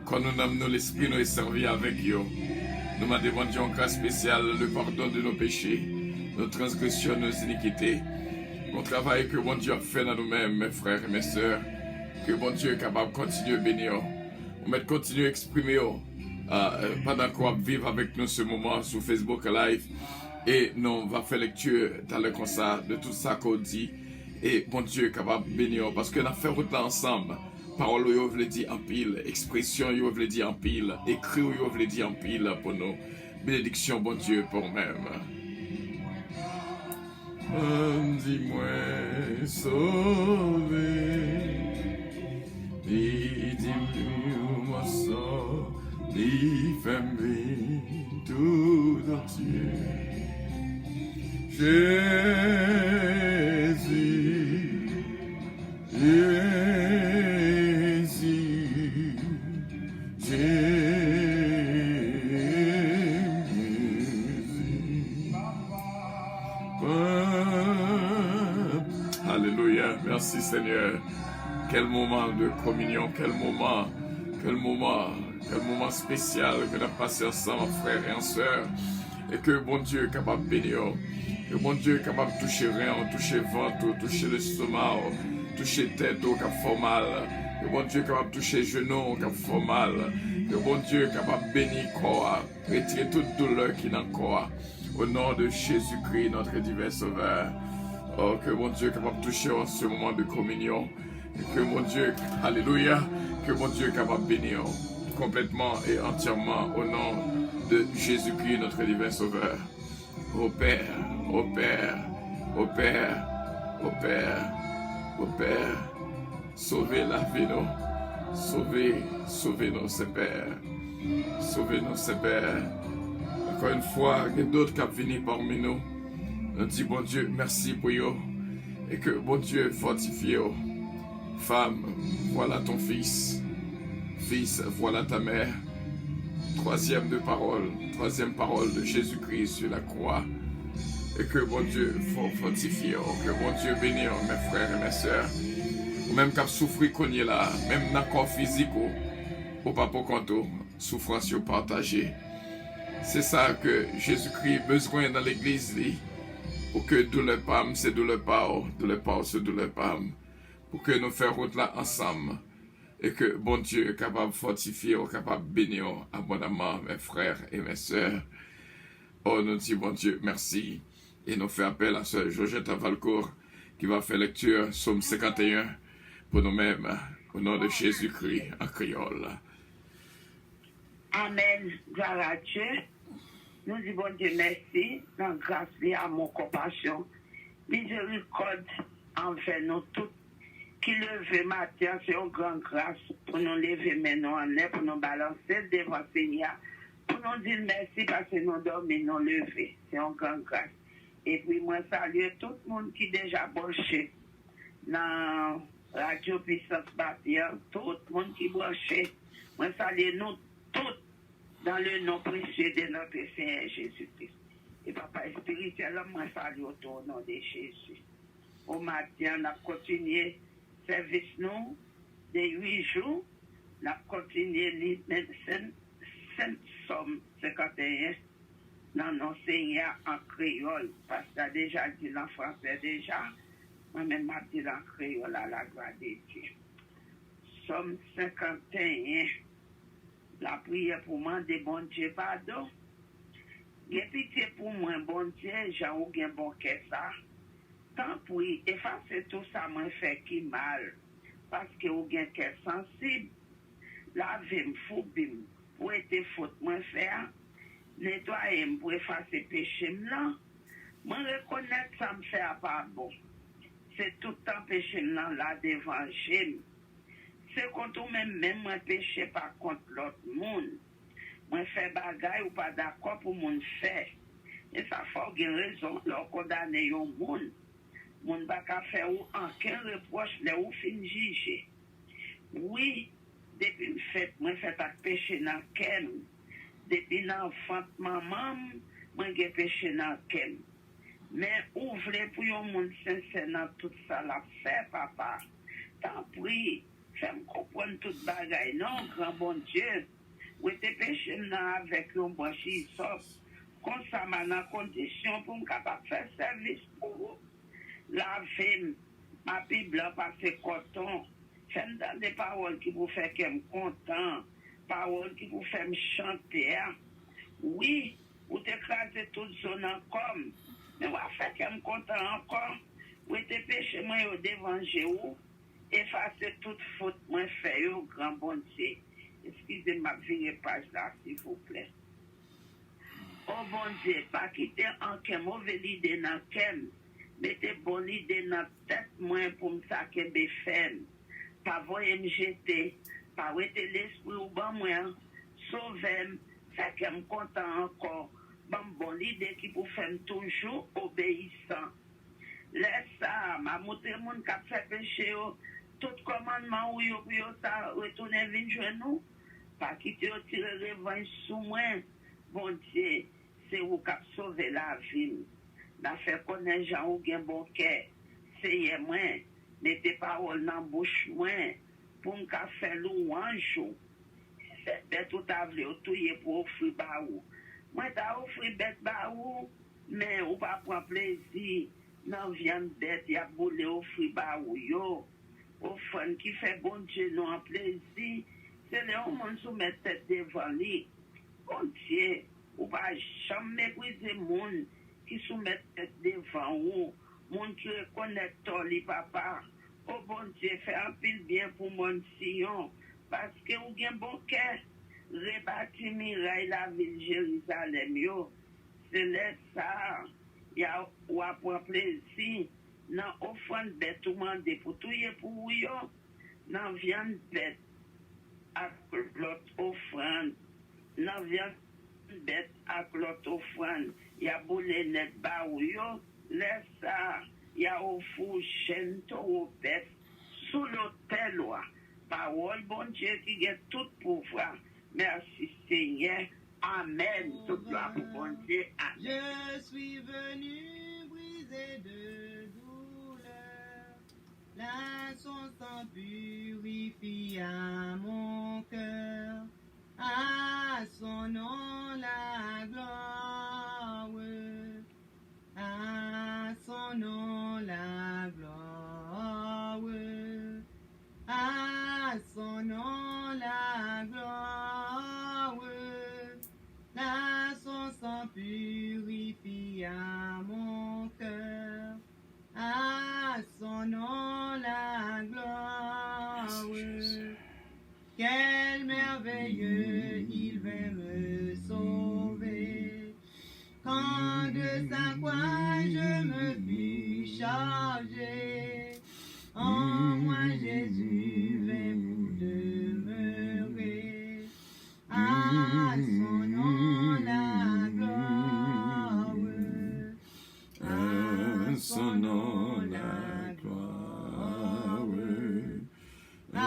Quand nous nommons l'Esprit, nous est servi avec eux. Nous m'a demandé en grâce spéciale le pardon de nos péchés, nos transgressions, nos iniquités. Mon travail que mon Dieu a fait dans nous-mêmes, mes frères et mes sœurs. Que mon Dieu est capable de continuer à bénir. On va continuer à exprimer pendant qu'on va vivre avec nous ce moment sur Facebook Live. Et nous on va faire lecture dans le concert de tout ça qu'on dit. Et bon Dieu est capable de bénir. Parce que nous avons fait route là ensemble. Parole, vous voulez dire en pile. Expression, vous voulez dire en pile. Écrit, vous voulez dire en pile pour nous. Bénédiction, bon Dieu, pour nous-mêmes. Dis-moi sauvé. Dis-moi sauvé. Dis-moi tout entier. Jésus, Jésus, Jésus. Alléluia, merci Seigneur. Quel moment de communion, quel moment spécial que nous avons passé ensemble, frères et sœurs. Et que bon Dieu est capable de bénir. Que bon Dieu est capable de toucher rien, toucher ventre, toucher l'estomac, toucher tête qui a fait mal. Que bon Dieu est capable de toucher genoux qui a fait mal. Que bon Dieu est capable de bénir le corps, retirer toute douleur qui est dans le corps. Au nom de Jésus-Christ, notre divin Sauveur. Oh, que bon Dieu est capable de toucher en ce moment de communion. Et que mon Dieu, alléluia, que mon Dieu est capable de bénir complètement et entièrement au nom de Jésus-Christ, notre divin Sauveur. Ô Père, ô Père, ô Au Père, au Père, au Père, sauvez la vie, nous. Sauvez-nous, Seigneur. Sauvez-nous, Seigneur. Encore une fois, il y a d'autres qui viennent parmi nous. Nous disons, bon Dieu, merci pour eux. Et que, bon Dieu, fortifie eux. Femme, voilà ton fils. Fils, voilà ta mère. Troisième parole de Jésus-Christ sur la croix. Et que, bon Dieu, fortifie eux. Que, bon Dieu, bénisse mes frères et mes sœurs. Ou même qui souffrir qu'on y est là, même dans le corps physique, ou pas pour compte, souffrance partagée. C'est ça que Jésus-Christ a besoin dans l'église, pour que douleur pam, c'est douleur pas, c'est douleur pam, pour que nous fassions route là ensemble, et que bon Dieu est capable de fortifier, capable de bénir abondamment mes frères et mes sœurs. Oh, nous disons bon Dieu, merci, et nous faisons appel à sœur Georgette Valcourt, qui va faire lecture, Psaume 51, pour nous-mêmes, au nom de Jésus-Christ, en créole. Amen. Gloire à Dieu. Nous disons bon Dieu merci, dans grâce et amour, compassion, miséricorde envers nous tous, qui levez matin, c'est une grande grâce pour nous lever maintenant en l'air, pour nous balancer devant Seigneur, pour nous dire merci parce que nous dormons et nous lever. C'est une grande grâce. Et puis moi salue tout le monde qui est déjà branché dans Radio Puissance Bâtir, tout le monde qui est branché. Moi salue nous tous dans le nom précieux de notre Seigneur Jésus-Christ. Et Papa spirituel, moi salue au nom de Jésus. Au matin, on a continué le service nous de 8 jours. On a continué les Psaume 51 dans nos Seigneurs en créole. Parce que a déjà dit en français déjà. Moi-même, je dit en créole à la gloire de Dieu. Psaume 51. La prière pour moi de bon Dieu pardon. Et pitié pour moi, bon Dieu, j'ai un bon cœur ça. Tant pis, effacer tout ça, moi fait qui mal. Parce que vous avez un cœur sensible. Lavez-moi, foubim, pour être faute, moi faire. Nettoyer pour effacer péché, là. Moi reconnaître ça me fait pas bon. C'est tout le temps péché, là, devant Dieu. C'est contre même moi péché pas contre l'autre monde. Moi fais bagaille ou pas d'accord pour mon faire. Et ça faut une raison leur condamner un monde. Mon pas faire ou aucun reproche là ou fin juger. Oui, depuis le fait moi fait un péché dans kem. Depuis l'enfant maman, moi j'ai péché dans kem. Mais ouvrez pour un monde sincère dans tout ça la fait papa. Tant pis. Fais-moi comprendre toute bagaille. Non, grand bon Dieu. Ou te péché avec un branchi sauf. Comme ça, dans condition pour me capable faire service pour vous. Lavez ma Bible, passer coton. Fais-moi dans des paroles qui vous font que je suis content. Paroles qui vous font me chanter. Oui, ou t'écraser toute zone encore. Mais vous faites que je suis content encore. Ou te péché moi devant Jéhovah. Effacer toute faute, moi fait au grand bon Dieu. Excusez-moi, virez page là, s'il vous plaît. Oh bon Dieu, pas quitter en mauvaise idée dans kem. Mettez bonne idée dans tête moi pour me saquer des femmes. Pas voyer me jeter, pas ouéter l'esprit ou ban moi. Sauvez-moi, fait que me content encore. Bonne idée qui vous fait toujours obéissant. Laisse ça, ma montre moun qui fait péché. Tout commandement où yo ça retourner vinn joindre nous pas quitter tirer revanche sous moi bon Dieu c'est vous qui sauver la vie n'a fait connaître gens ou gen bon cœur c'est moi mettez parole dans bouche moi pour me faire louange c'est bête tout avle tout y pour offrir ba ou moi t'a offrir bête ba ou mais ou pas prendre plaisir dans viande bête y a boule offrir ba ou yo au fond qui fait bon Dieu nous en plaisir, c'est le monde soumettre tête devant lui. Bon Dieu, ou pas jamais mépriser monde qui soumettent tête devant vous, monde qui reconnaît ton li papa. Oh bon Dieu, fait un pile bien pour mon Sion, parce que vous avez un bon cœur, rebâtir miraille la ville Jérusalem yo. C'est là ça, il y a ou prend plaisir dans offrande bête ou mandé pour tout pour yo dans viande bête avec l'autre offrande dans viande bête avec l'autre offrande il y a boulé net ba ou yo laisse ça il y a au fou chaîne au bête sous l'autel parole bon Dieu qui a tout pouvoir merci Seigneur amen toute gloire pour bon Dieu amen. Je suis venu briser de douleur, la sang purifie à mon cœur, à son nom la gloire, à son nom la gloire, à son nom la gloire, la son sang purifie à mon cœur, à son nom la gloire. Quel merveilleux il vint me sauver, quand de sa croix je me fus chargé, en moi Jésus vint pour demeurer, à son nom la gloire, à son nom la gloire, à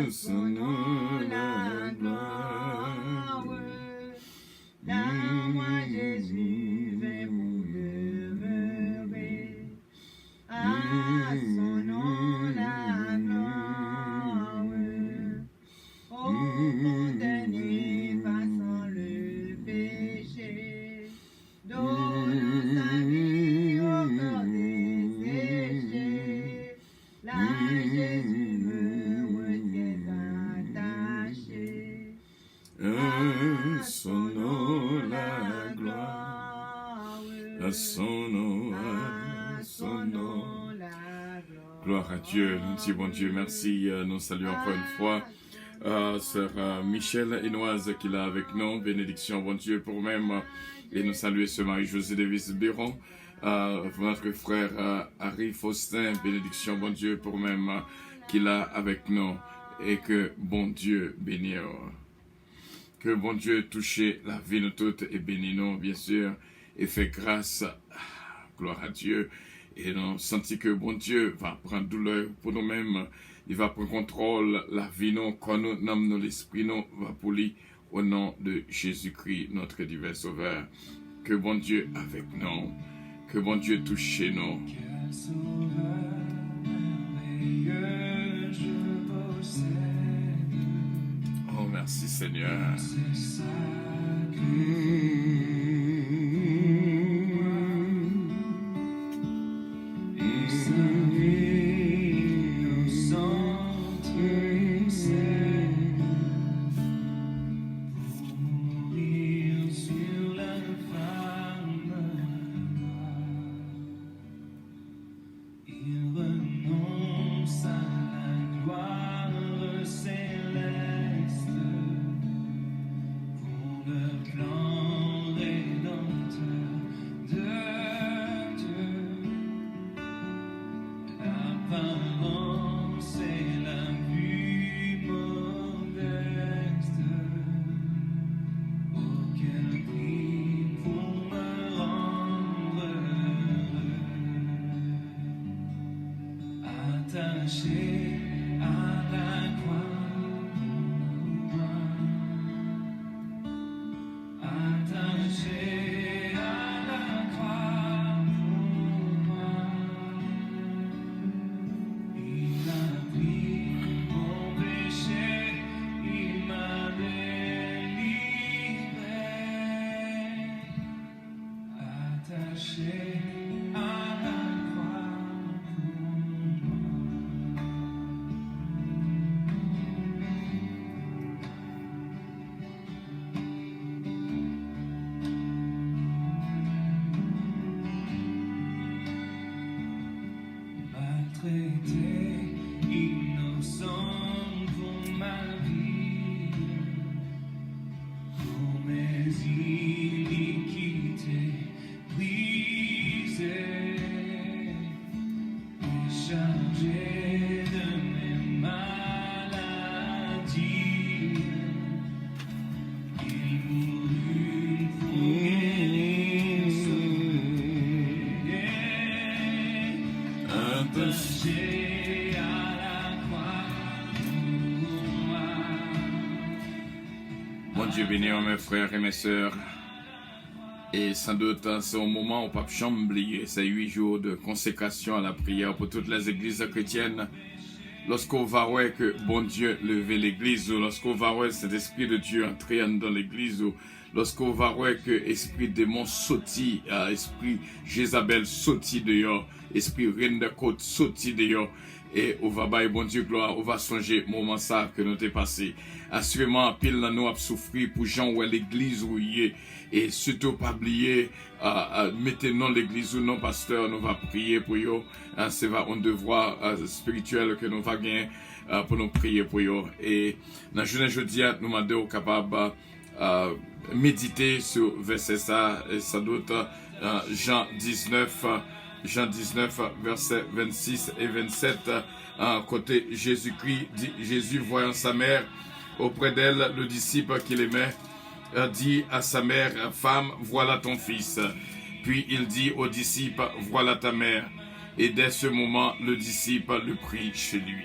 son nom la gloire, dans moi Jésus vint pour demeurer, à son nom la gloire, ô condamné passant le péché, donnant sa vie au cœur desséché, là Jésus me retient attaché, à son nom la gloire, à son nom, à son nom. la gloire. Gloire à Dieu, nous disons bon Dieu, merci, nous saluons encore une fois Sœur Michel Hénoise qui est là avec nous, bénédiction bon Dieu pour même, et nous saluons ce Marie-Josée Davis Béron, notre frère Harry Faustin, bénédiction bon Dieu pour même, qui est là avec nous, et que bon Dieu bénisse. Que bon Dieu touche la vie de toutes et bénisse nous, bien sûr, et fait grâce, gloire à Dieu. Et nous sentons que bon Dieu va prendre douleur pour nous-mêmes. Il va prendre contrôle la vie, nous, quand nous nommons l'esprit, nous, va polir au nom de Jésus-Christ, notre divin Sauveur. Que bon Dieu avec nous. Que bon Dieu touche nous. Quel sauveur merveilleux je possède. Oh, merci Seigneur. C'est ça et sa vie innocente et saine pour mourir sur l'infâme croix. Il renonce à la gloire céleste pour le plan rédempteur de Dieu. L'apparence est la plus modeste. Auquel prix pour me rendre heureux. Attaché à la croix pour moi. Attaché à la croix pour moi. Il a pris mon péché, il m'a délivré. Attaché à la croix pour moi. Mon Dieu béni, mes frères et mes sœurs. Et sans doute, c'est un moment où Pape Chamblier, c'est 8 jours de consécration à la prière pour toutes les églises chrétiennes. Lorsqu'on va voir que bon Dieu levait l'église, ou lorsqu'on va voir cet esprit de Dieu entrer dans l'église, ou lorsqu'on va voir que esprit démon sautit, esprit Jézabel sautit dehors, esprit reine de côte sautit dehors, et on va bailler bon Dieu gloire, on va songer moment ça que nous t'es passé. Assurément, pile dans nous a souffert pour gens où l'église où il est, et surtout pas oublier, mettez non l'église ou non pasteur, nous va prier pour eux, c'est un devoir spirituel que nous va gagner pour nous prier pour eux. Et dans la journée jeudi, nous m'avons capable méditer sur verset ça, et sans doute Jean 19, versets 26 et 27, côté Jésus-Christ, dit Jésus voyant sa mère auprès d'elle, le disciple qu'il aimait, dit à sa mère, femme, voilà ton fils. Puis il dit au disciple, voilà ta mère. Et dès ce moment, le disciple le prit chez lui.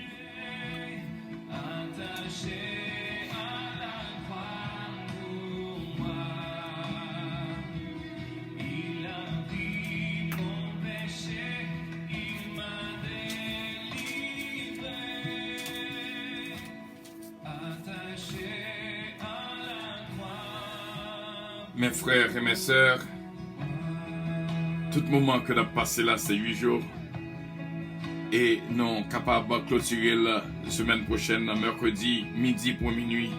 Mes frères et mes sœurs, tout moment que nous avons passé là, c'est 8 jours. Et nous sommes capables de clôturer la semaine prochaine, mercredi, midi pour minuit,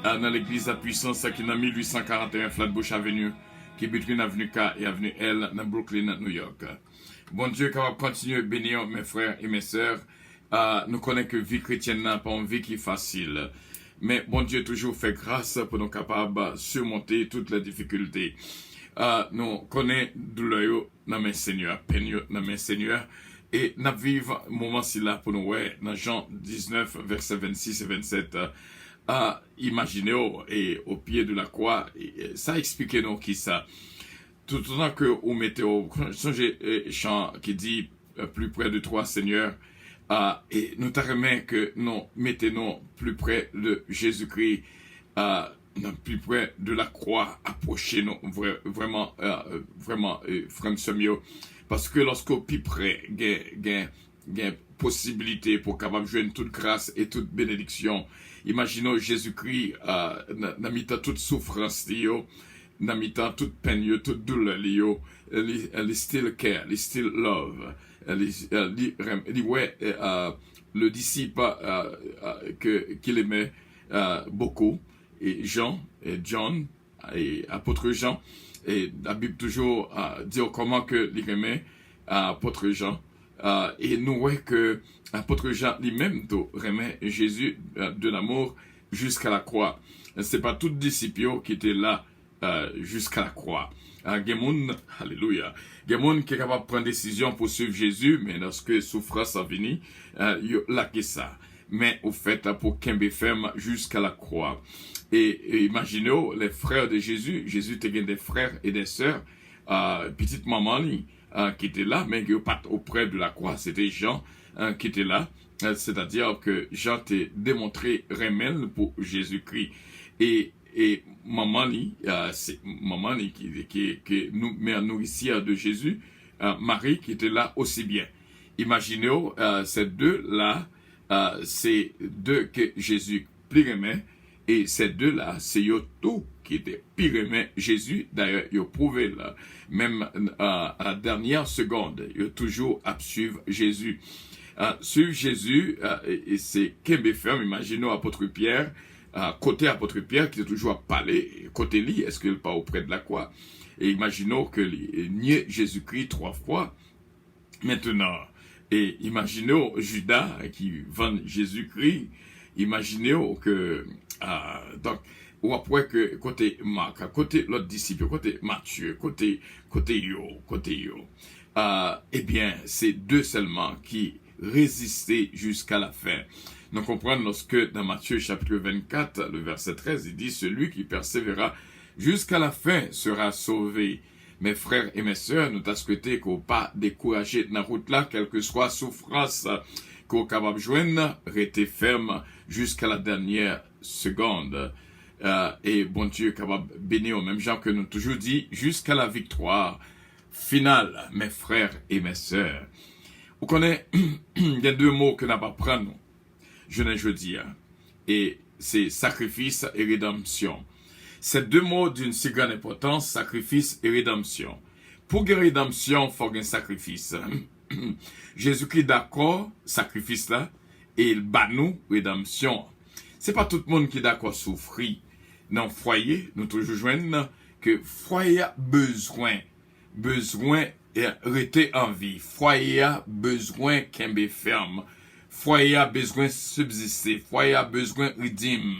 dans l'église à puissance qui est dans 1841 Flatbush Avenue, qui est between Avenue K et Avenue L, dans Brooklyn, New York. Bon Dieu, capable de continuer à bénir mes frères et mes sœurs. Nous connaissons que la vie chrétienne n'a pas une vie qui est facile. Mais bon Dieu toujours fait grâce pour nous capables de surmonter toutes les difficultés. Nous connaissons douleur dans mes seigneurs, peine dans mes seigneurs, et nous vivons un moment-ci là pour nous, dans Jean 19, versets 26 et 27, imaginez et au pied de la croix, ça explique nous qui ça. Tout le temps que vous mettez au chant qui dit plus près de toi, Seigneur, et nous t'arrêtons que nous mettons plus près de Jésus-Christ, plus près de la croix, approchez-nous vraiment, frère Samuel, parce que lorsqu'on plus près, il y a possibilité pour capable jouer toute grâce et toute bénédiction. Imaginons Jésus-Christ, dans mi-temps toute souffrance, dans mi-temps toute peine, toute douleur, il still care, il still love. Le disciple qu'il aimait beaucoup, et John, et apôtre Jean, et la Bible toujours dit comment que il aimait apôtre Jean, et nous voyons que apôtre Jean lui-même aimait Jésus de l'amour jusqu'à la croix. C'est pas tout disciple qui était là jusqu'à la croix. Alléluia. Il y a des gens qui sont capables de prendre des décisions pour suivre Jésus, mais lorsque souffrance a venu, ils ont ça. Mais au fait, pour qu'il ferme jusqu'à la croix. Et imaginez les frères de Jésus. Jésus était des frères et des sœurs, petite maman qui était là, mais qui n'était pas auprès de la croix. C'était Jean qui était là. C'est-à-dire que Jean t'a démontré remède pour Jésus-Christ. Et maman c'est maman qui nous mère nourricière de Jésus, Marie qui était là aussi bien. Imaginez ces deux là, c'est deux que Jésus plus aimait, et ces deux là c'est eux tout qui était plus aimé Jésus. D'ailleurs ils ont prouvé là, même à la dernière seconde, ils ont toujours à suivre Jésus. Suivre Jésus, et c'est Kembe ferme. Imaginez apôtre Pierre. Côté apôtre Pierre qui est toujours à parler, côté lui, est-ce qu'il n'est pas auprès de la croix? Et imaginons que niait Jésus-Christ 3 fois. Maintenant, et imaginons Judas qui vend Jésus-Christ. Imaginons que, donc, ou après que côté Marc, côté l'autre disciple, côté Matthieu, côté yo, eh bien, c'est deux seulement qui résistaient jusqu'à la fin. Nous comprenons lorsque dans Matthieu chapitre 24, le verset 13, il dit « Celui qui persévérera jusqu'à la fin sera sauvé. » Mes frères et mes sœurs, nous t'as souhaité qu'on pas décourager dans la route là, quelle que soit souffrance, qu'on capable de joindre, rester ferme jusqu'à la dernière seconde. Et bon Dieu capable de bénir, même gens que nous toujours dit, jusqu'à la victoire finale, mes frères et mes sœurs. Vous connaissez, il y a deux mots que n'a pas prendre, je ne jeudi, et c'est sacrifice et rédemption. Ces deux mots d'une si grande importance, sacrifice et rédemption. Pour la rédemption, il faut un sacrifice. Jésus-Christ d'accord, sacrifice là, et il bat nous, rédemption. C'est pas tout le monde qui est d'accord souffrir. Dans le foyer, nous toujours joignons que foyer a besoin et rester en vie. Foyer a besoin qu'un be ferme. Foyer a besoin subsister. Foyer a besoin redeem.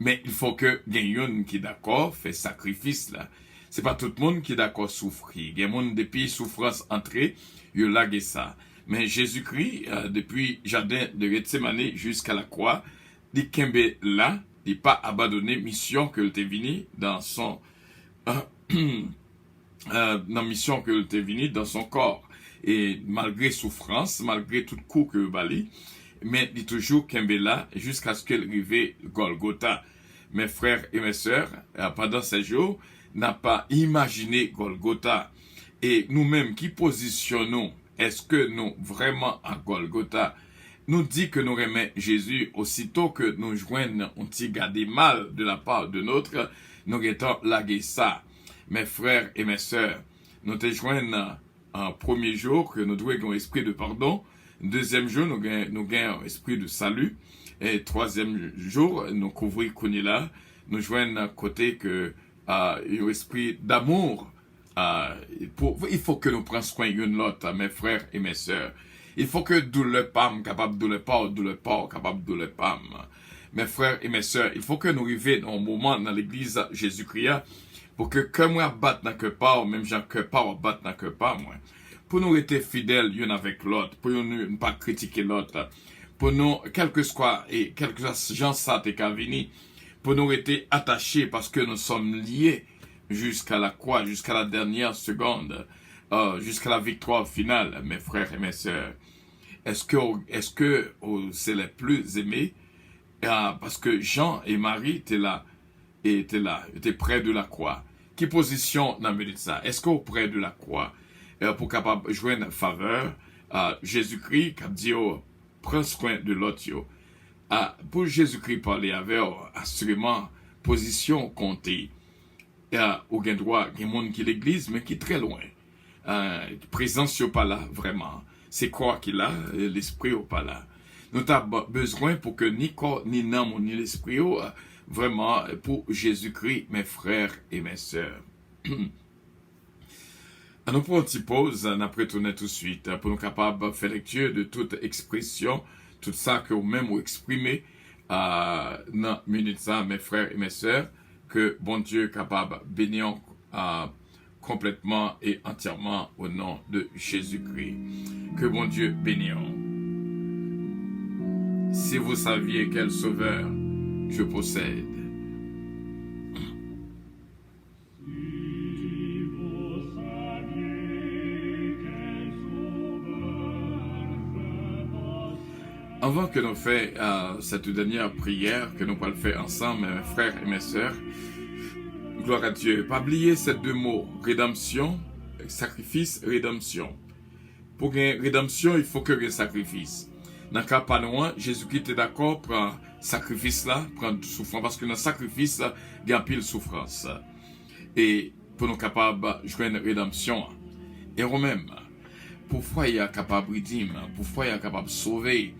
Mais il faut que quelqu'un qui est d'accord fait sacrifice là. C'est pas tout le monde qui est d'accord souffrir. Il y a des gens depuis souffrance entrée, il lague ça. Mais Jésus-Christ, depuis jardin de Gethsemane jusqu'à la croix, dit qu'il là, il pas abandonné mission que était venu dans son mission que était venu dans son corps. Et malgré souffrance, malgré tout coup que bali, mais il toujours qu'il là jusqu'à ce qu'elle arrive Golgotha. Mes frères et mes sœurs, pendant ces jours, n'a pas imaginé Golgotha. Et nous-mêmes qui positionnons, est-ce que nous vraiment à Golgotha, nous dit que nous remet Jésus aussitôt que nous joignons un petit gardé mal de la part de notre, nous étant lagué ça. Mes frères et mes sœurs, nous te joignons un premier jour que nous devons avoir un esprit de pardon. Deuxième jour, nous avons un esprit de salut. Et troisième jour, nous couvrons là, nous joignons à côté que un esprit d'amour. Il faut que nous prenions soin l'une l'autre, mes frères et mes sœurs. Il faut que douleur pam capable douleur pas capable douleur pam. Mes frères et mes sœurs, il faut que nous arrivions dans un moment dans l'église Jésus-Christ pour que moi batte dans que pas ou même gens que pas ou batte dans que pas moi. Pour nous être fidèles l'un avec l'autre, pour nous ne pas critiquer l'autre. Pour nous, quel que soit gens ça t'es qu'à venir, pour nous être attachés parce que nous sommes liés jusqu'à la croix, jusqu'à la dernière seconde, jusqu'à la victoire finale, mes frères et mes sœurs. Est-ce que c'est les plus aimés? Parce que Jean et Marie étaient près de la croix. Qui position dans le ça? Est-ce qu'on est près de la croix? Pour capable jouer une faveur, Jésus-Christ, qui dit, prends soin de l'autre. Pour Jésus-Christ parler avec, assurément, position comptée. Il y a aucun droit, il y a monde qui l'église, mais qui est très loin. Présence n'est pas là, vraiment. C'est quoi qu'il a, l'esprit n'est pas là. Nous avons besoin pour que ni corps, ni âme, ni l'esprit, vraiment, pour Jésus-Christ, mes frères et mes sœurs. Nous prenons une petite pause, nous retournons tout de suite pour nous capables de faire lecture de toute expression, tout ça que vous-même vous exprimez dans minute ça, mes frères et mes sœurs, que bon Dieu est capable de bénir complètement et entièrement au nom de Jésus-Christ. Que bon Dieu bénisse. Si vous saviez quel sauveur je possède. Avant que nous fassions cette dernière prière que nous allons faire ensemble, mes frères et mes sœurs, gloire à Dieu. Pas oublier ces deux mots, rédemption, sacrifice, rédemption. Pour une rédemption, il faut que un sacrifice. Dans le cas pas loin, Jésus-Christ est d'accord pour un sacrifice là, prendre souffrance, parce que dans le sacrifice, il y a pile souffrance. Et pour nous capables de jouer une rédemption. Et nous-mêmes, pourquoi il est capable de rédimer, pourquoi il est capable de sauver?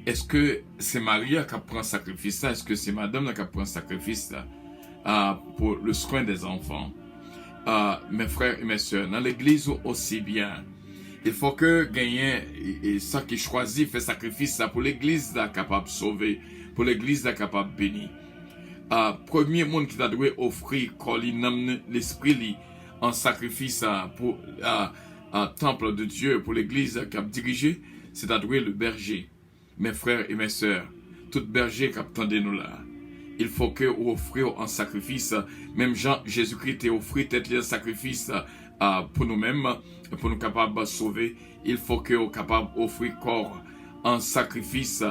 Est-ce que c'est Marie qui prend un sacrifice là? Est-ce que c'est Madame qui prend un sacrifice là? Pour le soin des enfants? Mes frères et mes sœurs, dans l'église aussi bien, il faut que gagnent et ça qui choisit fait sacrifice là pour l'église là capable de sauver, pour l'église là capable de bénir. Premier monde qui doit offrir l'esprit en sacrifice pour un temple de Dieu, pour l'église qui a dirigé, c'est d'adouer le berger. mes frères et mes sœurs, tout berger qui attendez nous là, il faut que vous offriez un sacrifice, même Jean Jésus-Christ t'a offert tête un sacrifice pour nous-mêmes, pour nous capables de sauver. Il faut que vous capables d'offrir corps en sacrifice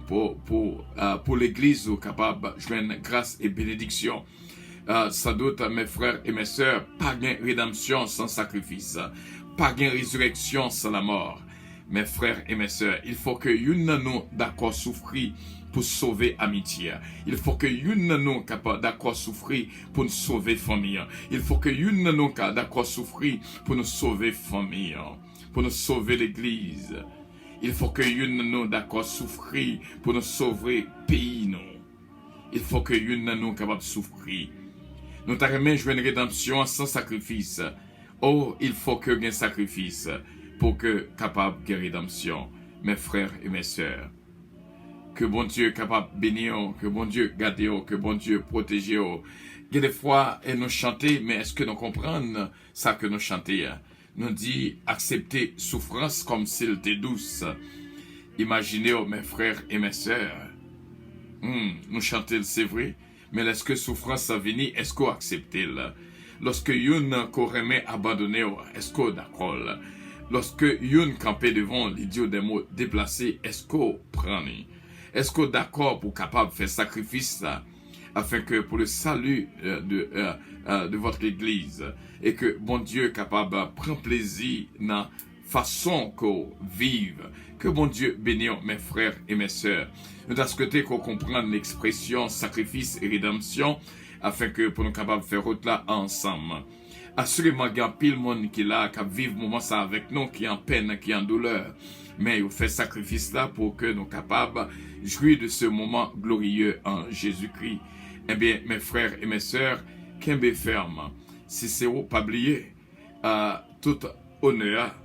pour l'église, vous capable de joindre grâce et bénédiction. Sans doute, mes frères et mes sœurs, pas de rédemption sans sacrifice, pas de résurrection sans la mort. Mes frères et mes sœurs, il faut que une nous d'accord souffrir pour sauver amitié. Il faut que une nous capable d'accord souffrir pour nous sauver famille. Il faut que une nous d'accord souffrir pour nous sauver famille, pour nous sauver l'église. Il faut que une nous d'accord souffrir pour nous sauver pays nous. Il faut que une nous capable souffrir. Nous t'arrêtons jouer une rédemption sans sacrifice. Oh, il faut que un sacrifice pour que capable de rédemption, mes frères et mes sœurs. Que bon Dieu capable de bénir, que bon Dieu garde, que bon Dieu protège. Il y a des fois, nous chantons, mais est-ce que nous comprenons ça que nous chantons? Nous dit accepter souffrance comme s'il était douce. Imaginez, mes frères et mes sœurs, nous chantons, c'est vrai, mais est-ce que souffrance a venu, est-ce qu'on accepte? Lorsque yon remet abandonné, est-ce qu'on d'accord? Lorsque yon campé devant l'idiot des mots déplacés, est-ce qu'on prend? Est-ce qu'on d'accord pour capable de faire sacrifice afin que pour le salut de votre église et que bon Dieu capable de prendre plaisir dans la façon qu'on vive, que bon Dieu bénisse mes frères et mes sœurs. Nous avons souhaité qu'on comprenne l'expression sacrifice et rédemption afin que pour nous capables de faire autre là ensemble. Assurément, il y a pile monde qui est là, qui vivent moment ça avec nous, qui est en peine, qui est en douleur. Mais il fait sacrifice là pour que nous capables de jouir de ce moment glorieux en Jésus-Christ. Eh bien, mes frères et mes sœurs, qu'un ferme, si c'est vous pas oublier, tout honneur,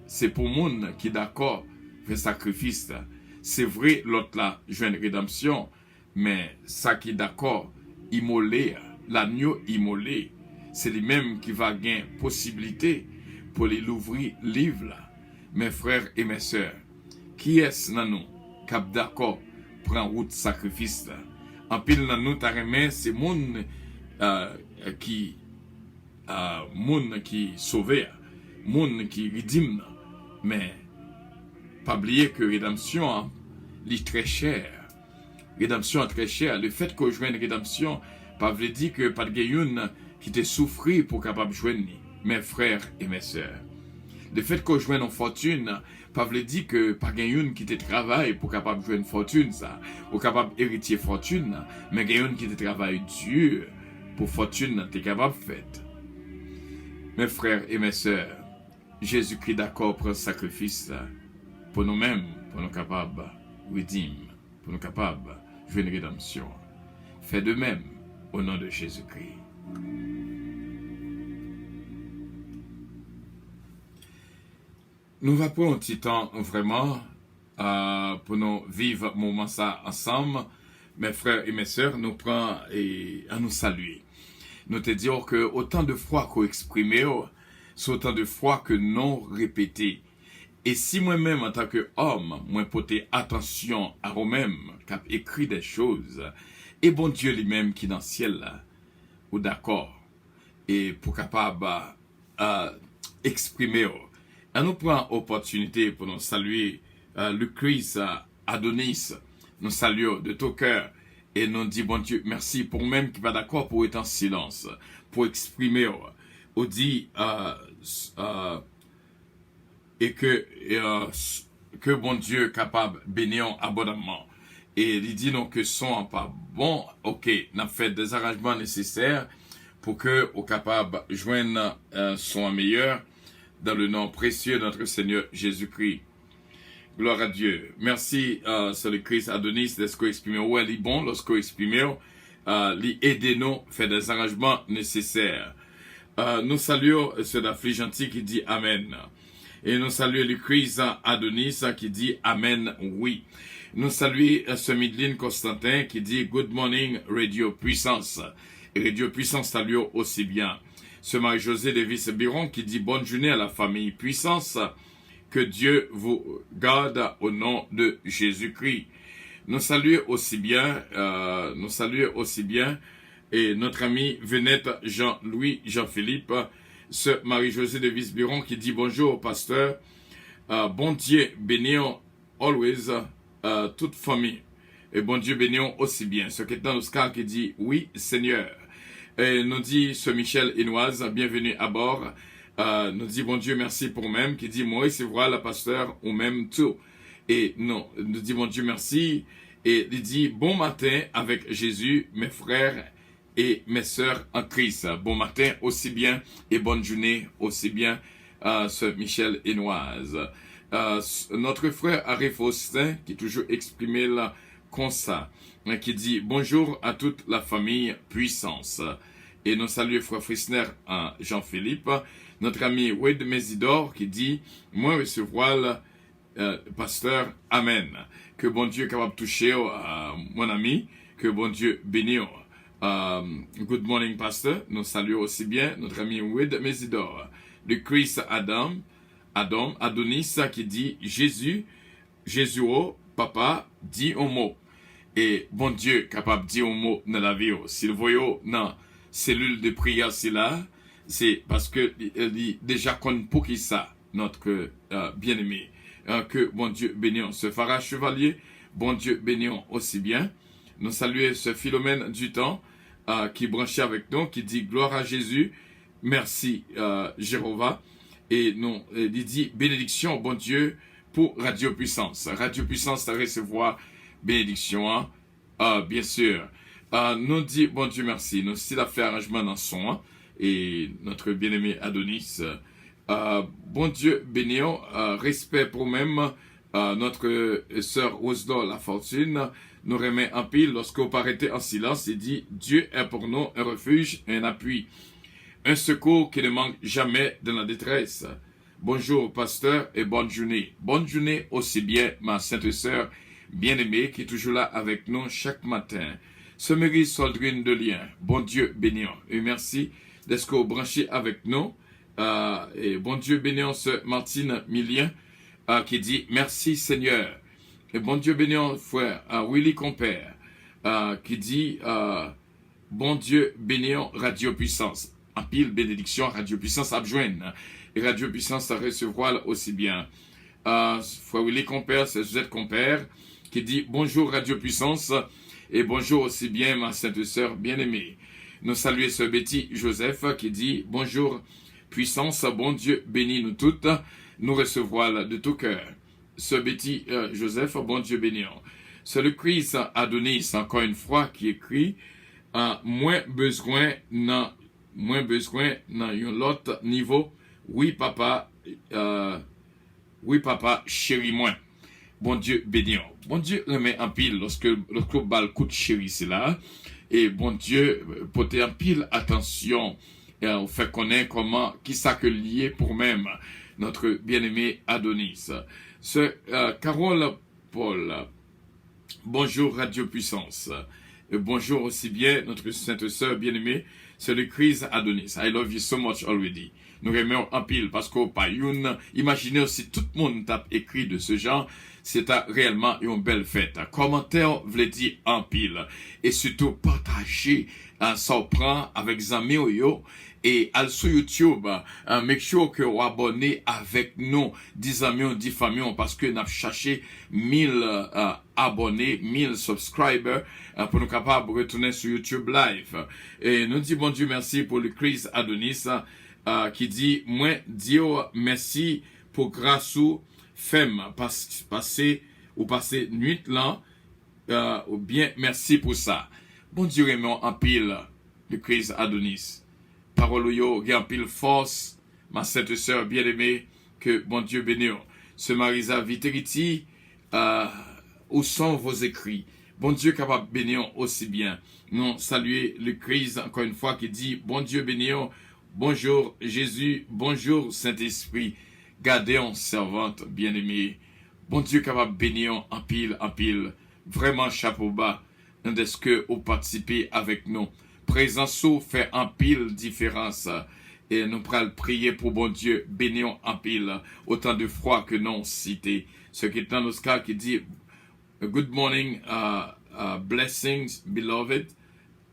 c'est pour monde qui est d'accord faire sacrifice. C'est vrai, l'autre là, joue une rédemption, mais ça qui est d'accord, immoler, l'agneau immolé, c'est lui-même qui va gagner possibilité pour les l'ouvrir livre là. Mes frères et mes sœurs, qui est-ce dans nous qui est d'accord prend route sacrifice là? En pile dans nous taremé c'est monde qui sauvé, monde qui rédime, mais pas oublier que rédemption est très cher. Rédemption est très cher. Le fait qu'on joue une rédemption, pas veut dire que pas de gagne qui te souffrir pour capable joindre mes frères et mes sœurs. Le fait qu'on joue une fortune, pas veut dire que pas gagne qui te travaille pour capable jouer une fortune ça, ou capable héritier fortune, mais gagne qui te travaille dur pour fortune t'es capable fait. Mes frères et mes sœurs, Jésus-Christ d'accord pour un sacrifice pour nous-mêmes, pour nous capables de rédimer, pour nous capables de jouer une rédemption. Fais de même au nom de Jésus-Christ. Nous allons prendre un petit temps vraiment pour nous vivre un moment ça ensemble. Mes frères et mes sœurs, nous prenons et à nous saluer. Nous te disons que autant de fois qu'on exprime, c'est autant de fois que non répété. Et si moi-même, en tant qu'homme, moi porter attention à moi-même, qui a écrit des choses, et bon Dieu lui-même qui est dans le ciel, ou d'accord, et pour capable exprimer, et nous prenons l'opportunité pour nous saluer Lucrèce Adonis, nous saluons de tout cœur, et nous disons bon Dieu, merci pour nous-mêmes qui va d'accord pour être en silence, pour exprimer, ou dit, et que bon Dieu est capable de bénir abondamment. Et il dit non que son pas bon, ok, n'a fait des arrangements nécessaires pour que au capable joindre son meilleur dans le nom précieux de notre Seigneur Jésus-Christ. Gloire à Dieu. Merci, sur le Christ Adonis, de ce qu'on exprime. Ouais, il est bon, lorsqu'on exprime, il aide nous, fait des arrangements nécessaires. Nous saluons ce d'Afrique gentil qui dit Amen. Et nous saluons le Christ Adonis qui dit Amen, oui. Nous saluons ce Midline Constantin qui dit Good morning, Radio Puissance. Et Radio Puissance salue aussi bien. Ce Marie-Josée Davis Biron qui dit bonne journée à la famille Puissance. Que Dieu vous garde au nom de Jésus-Christ. Nous saluons aussi bien, et notre ami Venette Jean-Louis Jean-Philippe, sœur Marie-Josée de Visbiron qui dit bonjour pasteur, bon Dieu bénissons always toute famille, et bon Dieu bénissons aussi bien. Ce qui est dans Oscar qui dit oui Seigneur. Et nous dit ce Michel Hénoise, bienvenue à bord. Nous dit bon Dieu merci pour même, qui dit Maurice voilà pasteur ou même tout. Et non, nous dit bon Dieu merci. Et il dit bon matin avec Jésus, mes frères et mes sœurs en Christ. Bon matin aussi bien et bonne journée aussi bien, ce Michel Hénoise. Notre frère Harry Faustin qui toujours exprimé là comme ça, qui dit bonjour à toute la famille puissance. Et nous saluons frère Frisner Jean-Philippe. Notre ami Wade Mesidor qui dit moi recevoir pasteur amen. Que bon Dieu est capable de toucher mon ami, que bon Dieu bénisse. Good morning pasteur. Nous saluons aussi bien notre ami Wade Mesidor. Le Christ Adonis qui dit Jésus papa dit un mot. Et bon Dieu capable de dire un mot dans la vie. S'il voyait dans cellule de prière c'est là, c'est parce que il déjà connaît pour qui ça notre bien-aimé. Que bon Dieu bénisse ce Farah Chevalier, bon Dieu bénisse aussi bien. Nous saluons ce Philomène du temps qui est branché avec nous, qui dit gloire à Jésus, merci Jéhovah. Et nous il dit bénédiction bon Dieu pour Radio Puissance. Radio Puissance à recevoir bénédiction, bien sûr. Nous dit bon Dieu merci. Nous aussi la fait arrangement dans son et notre bien-aimé Adonis. Bon Dieu bénissons, respect pour même notre sœur Rosedor La Fortune nous remet en pile lorsque vous paraîtez en silence et dit Dieu est pour nous un refuge, un appui, un secours qui ne manque jamais dans la détresse. Bonjour pasteur et bonne journée. Bonne journée aussi bien ma sainte sœur bien-aimée qui est toujours là avec nous chaque matin. Semerie Soldrine de Lien, bon Dieu bénissons et merci d'être branché avec nous. Et bon Dieu bénissons ce Martine Millien qui dit merci Seigneur. Et bon Dieu bénissons frère Willy Compère qui dit bon Dieu bénissons Radio Puissance. En pile bénédiction Radio Puissance adjoigne et Radio Puissance à recevoir aussi bien. Frère Willy Compère, c'est Josette Compère qui dit bonjour Radio Puissance et bonjour aussi bien ma sainte sœur bien-aimée. Nous saluons ce Betty Joseph qui dit bonjour Puissance, bon Dieu bénit nous toutes, nous recevoir de tout cœur. Ce Betty Joseph, bon Dieu bénit. C'est le Christ Adonis, encore une fois, qui écrit moins besoin dans un autre niveau. Oui papa, chéri moi. Bon Dieu bénit. Bon Dieu remet en pile lorsque le club bal coup de chéri c'est là. Et bon Dieu porte en pile attention. On fait connaître comment, qui ça que lié pour même notre bien-aimé Adonis. Ce Carole Paul, bonjour Radio Puissance. Et bonjour aussi bien notre sainte sœur bien-aimée, c'est le Christ Adonis. I love you so much already. Nous remettons en pile parce qu'au Payoun, imaginez si tout le monde tape écrit de ce genre, c'est réellement une belle fête. Commentaire, vous dire en pile. Et surtout, partagez, ça prend avec Zami Oyo. Et al sur YouTube, make sure que vous abonnez avec nous, 10 amis, 10 familles, parce que nous avons cherché 1000 abonnés, 1000 subscribers, pour nous capables de retourner sur YouTube Live. Et nous disons bon Dieu merci pour le Christ Adonis, qui dit, moi, Dieu merci pour grâce ou femme, passer nuit là, ou bien merci pour ça. Bon Dieu remet en pile le Christ Adonis. Parole yo, gain pile force, ma sainte sœur bien-aimée, que bon Dieu bénisse. Ce Marisa Viteriti, où sont vos écrits? Bon Dieu capable bénir aussi bien. Nous saluer le Christ encore une fois qui dit, bon Dieu bénir, bonjour Jésus, bonjour Saint-Esprit, gardez en servante bien-aimée. Bon Dieu capable bénir en pile, vraiment chapeau bas, est-ce que vous participez avec nous? Présence fait en pile différence Et nous pourrons prier pour bon Dieu, bénions en pile, autant de froid que non cité. Ce qui est dans nos cas qui dit, good morning, blessings, beloved.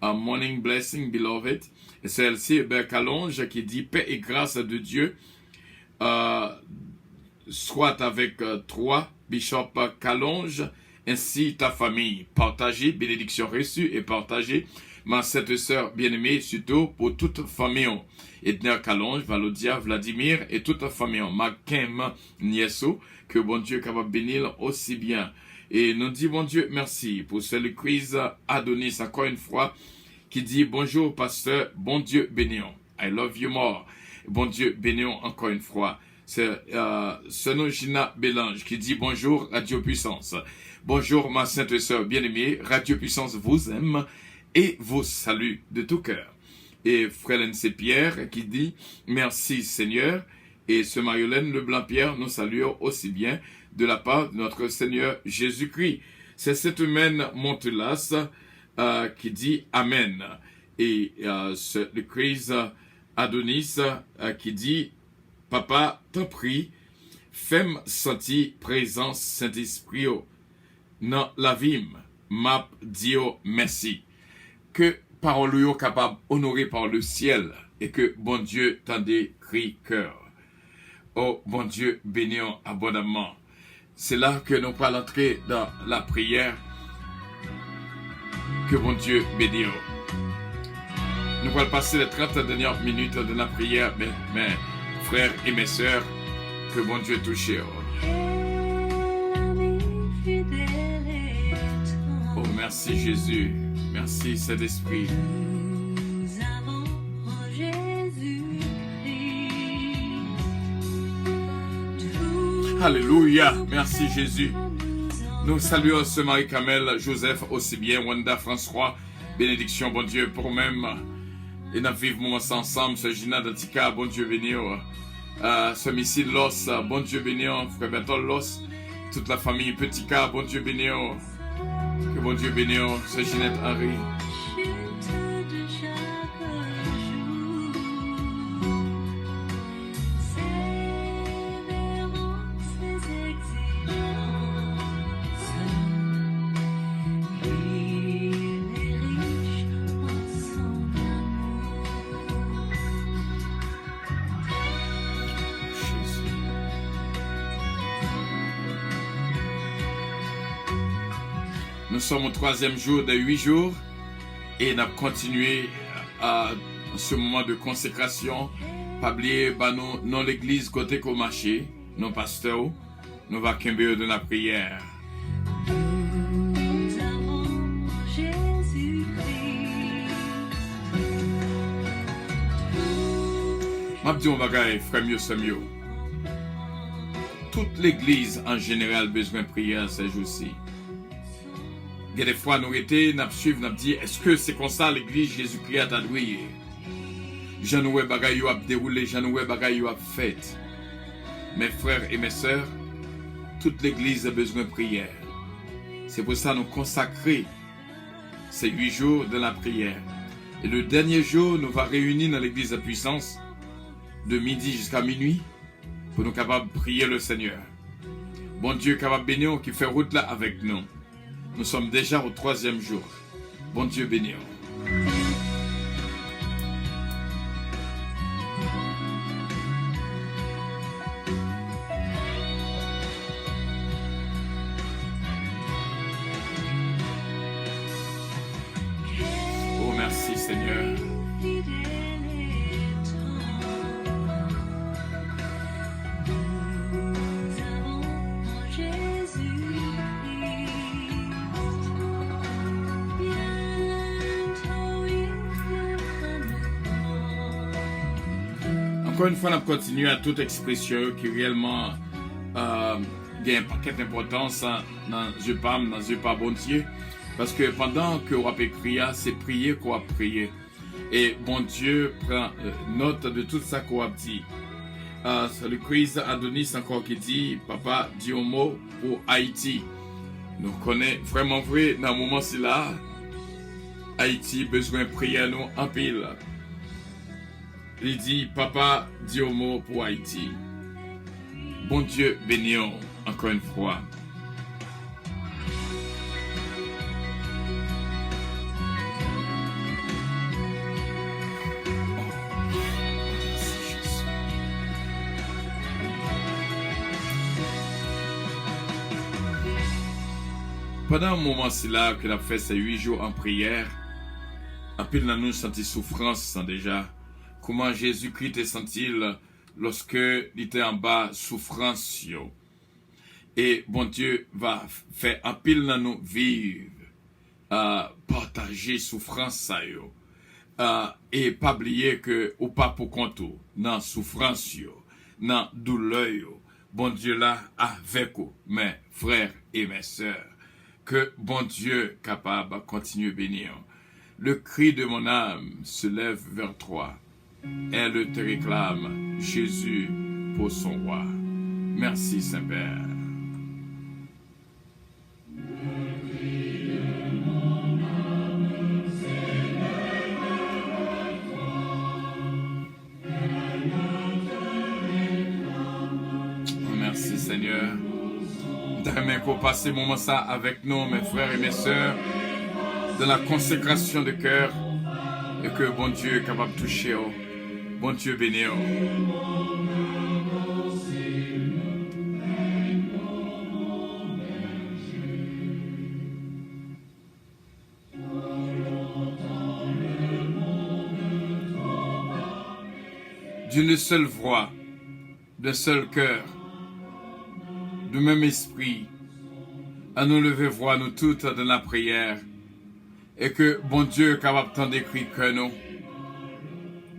Morning blessing, beloved. Et c'est Elsie Calonge qui dit, paix et grâce de Dieu, soit avec toi, Bishop Calonge, ainsi ta famille. Partagez, bénédiction reçue et partagez. Ma sainte sœur bien-aimée, surtout pour toute famille. Edner Calonge, Valodia, Vladimir et toute famille. Ma Kim Nieso, que bon Dieu est capable de bénir aussi bien. Et nous dit bon Dieu merci pour ce quiz Adonis encore une fois qui dit bonjour pasteur, bon Dieu bénions. I love you more. Bon Dieu bénions encore une fois. C'est Sonogina Bélange qui dit bonjour Radio Puissance. Bonjour ma sainte sœur bien-aimée, Radio Puissance vous aime et vous salue de tout cœur. Et Frère N.C. Pierre qui dit merci Seigneur. Et ce Mariolène Leblanc-Pierre nous saluons aussi bien de la part de notre Seigneur Jésus-Christ. C'est cette humaine Montelas qui dit Amen. Et le Christ Adonis qui dit Papa, t'en prie, fais-moi sentir présence Saint-Esprit dans la vie, m'a dit merci. Que parole yo capable honorée par le ciel et que bon Dieu t'en décrit cœur. Oh bon Dieu, bénions abondamment. C'est là que nous allons entrer dans la prière. Que bon Dieu bénisse. Nous allons passer les 30 dernières minutes de la prière, mes frères et mes sœurs, que bon Dieu touche. Oh merci Jésus, merci Saint-Esprit. Alléluia, merci Jésus. Nous saluons ce Marie-Camel, Joseph aussi bien, Wanda, François, bénédiction, bon Dieu, pour même. Et nous vivons ensemble, ce Gina d'Antica, bon Dieu béni. Ce Missile Los, bon Dieu béni, frère Bertol Los, toute la famille Petit K, bon Dieu béni. Que bon Dieu béni, ce Ginette Henry. Nous sommes au 3e jour de 8 jours et nous avons continué à ce moment de consécration. Pas oublier nous dans l'église côté qu'au marché, nos pasteurs, nous va camber de la prière. M'a dit on bagaille frère mieux c'est mieux. Toute l'église en général besoin de prière ces jours-ci. Il y a des fois, nous suivons, nous dit, est-ce que c'est comme ça l'église Jésus-Christ a adoué? J'en ai bagay a déroulé, j'en ai bagay a fait. Mes frères et mes sœurs, toute l'église a besoin de prière. C'est pour ça que nous consacrons ces 8 jours de la prière. Et le dernier jour, nous va réunir dans l'église de puissance de midi jusqu'à minuit pour nous capables de prier le Seigneur. Bon Dieu capable de bénir qui fait route là avec nous. Nous sommes déjà au 3e jour. Bon Dieu béni. Oh merci Seigneur. Encore une fois, on continue à toute expression qui réellement a un paquet d'importance dans je parle bon Dieu. Parce que pendant que on a prié, c'est prier qu'on a prié. Et bon Dieu prend note de tout ça qu'on a dit. C'est le quiz Adonis encore qui dit, papa dit un mot pour Haïti. Nous connaissons vraiment vrai dans le moment c'est là. Haïti besoin de prier nous en pile. Il dit, papa, dit au mot pour Haïti. Bon Dieu, bénissons encore une fois. Pendant un moment, c'est là qu'il a fait ses 8 jours en prière. En pile, nous senti souffrance déjà. Comment Jésus-Christ est senti lorsque il était en bas, souffrance. Et bon Dieu va faire en pile nous vivre, partager souffrance ça yo. Et pas oublier que ou pas pour compte dans souffrance yo, dans douleur yo. Bon Dieu là avec vous, mes frères et mes sœurs. Que bon Dieu capable de continuer à bénir. Le cri de mon âme se lève vers toi. Elle te réclame, Jésus, pour son roi. Merci Saint-Père. Merci Seigneur. Demain qu'on passe ce moment ça avec nous, mes frères et mes sœurs, dans la consécration de cœur, et que bon Dieu est capable de toucher, bon Dieu béni. D'une seule voix, d'un seul cœur, du même esprit, à nous lever voix nous toutes dans la prière, et que bon Dieu est capable tant d'écrire que nous.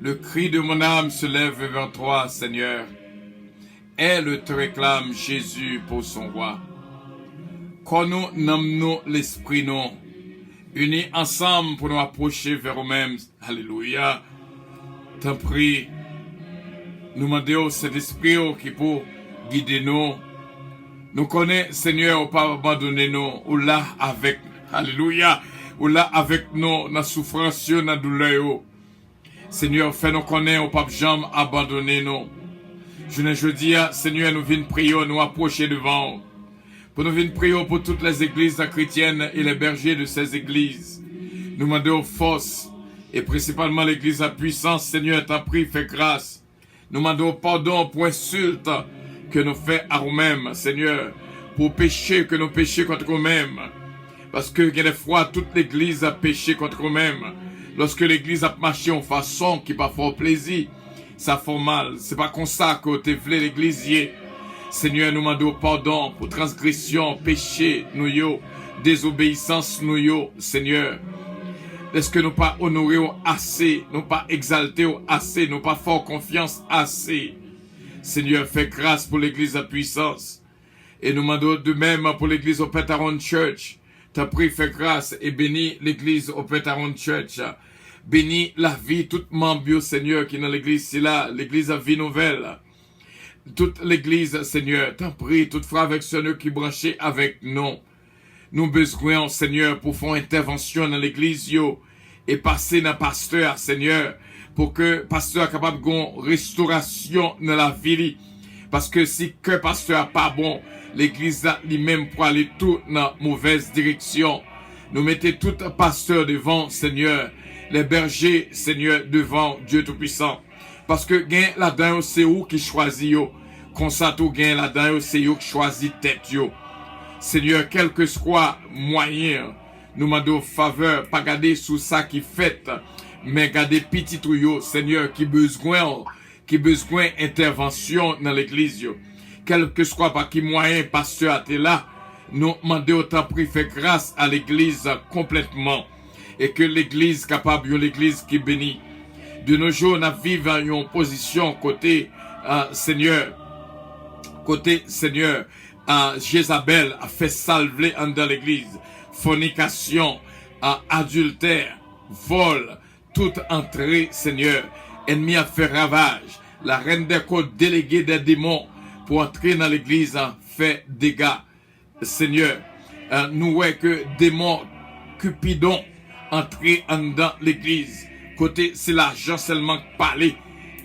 Le cri de mon âme se lève vers toi, Seigneur. Elle te réclame, Jésus, pour son roi. Quand nous nommons l'esprit, nous, unis ensemble pour nous approcher vers nous-mêmes. Alléluia. T'en prie, nous demandons cet esprit qui peut guider nous. Nous connaissons, Seigneur, pas abandonner nous, ou là avec, alléluia, ou là avec nous, dans la souffrance, dans la douleur. Seigneur, fais-nous connaître, ou pas jamais abandonner nous. Je ne dis, Seigneur, nous venons prier, nous approcher devant. Pour nous venir prier pour toutes les églises chrétiennes et les bergers de ces églises. Nous demandons force, et principalement l'église à puissance, Seigneur, t'as pris, fais grâce. Nous demandons pardon pour insulte que nous faisons à nous-mêmes, Seigneur, pour pécher que nous péchons contre nous-mêmes. Parce que, des fois, toute l'église a péché contre nous-mêmes. Lorsque l'église a marché en façon qui pas fort plaisir, ça fait mal. C'est pas comme ça que tu voulais l'église. Seigneur, nous demandons pardon pour transgression, péché, nous yo, désobéissance, nous yo, Seigneur. Est-ce que nous pas honoré assez, nous pas exalté assez, nous pas fort confiance assez. Seigneur, fais grâce pour l'église à puissance. Et nous demandons de même pour l'église au Petaron Church. T'as pris, fais grâce et bénis l'église au Petaron Church. Bénis la vie, toute membre, Seigneur, qui est dans l'église, c'est là, l'église à vie nouvelle. Toute l'église, Seigneur, t'as pris, toute frère avec ceux qui branchés avec nous. Nous besoin, Seigneur, pour faire intervention dans l'église, et passer dans pasteur, Seigneur, pour que pasteur soit capable de restauration dans la vie. Parce que si que pasteur n'est pas bon, l'église lui-même pour aller tout dans la mauvaise direction. Nous mettons tout pasteur devant, Seigneur. Les bergers, Seigneur, devant Dieu Tout-Puissant. Parce que gain là-dedans, c'est où qui choisit yo. Comme ça, tout gain là-dedans, c'est où qui choisit tête yo. Seigneur, quel que soit moyen, nous demandons faveur, pas garder sous ça qui fait, mais garder petit tuyau, Seigneur, qui besoin intervention dans l'église. Quel que soit par qui moyen, pasteur a été là, nous demandons autant prix, fait grâce à l'église complètement. Et que l'église capable, l'église qui bénit. De nos jours, nous vivons en position côté Seigneur. Côté Seigneur, Jézabel a fait salver dans l'église. Fornication, adultère, vol, toute entrée, Seigneur. Ennemi a fait ravage. La reine des côtes déléguée des démons pour entrer dans l'église fait dégâts. Seigneur, nous voyons que démons Cupidon entrer dans l'église. Côté, c'est l'argent seulement parler.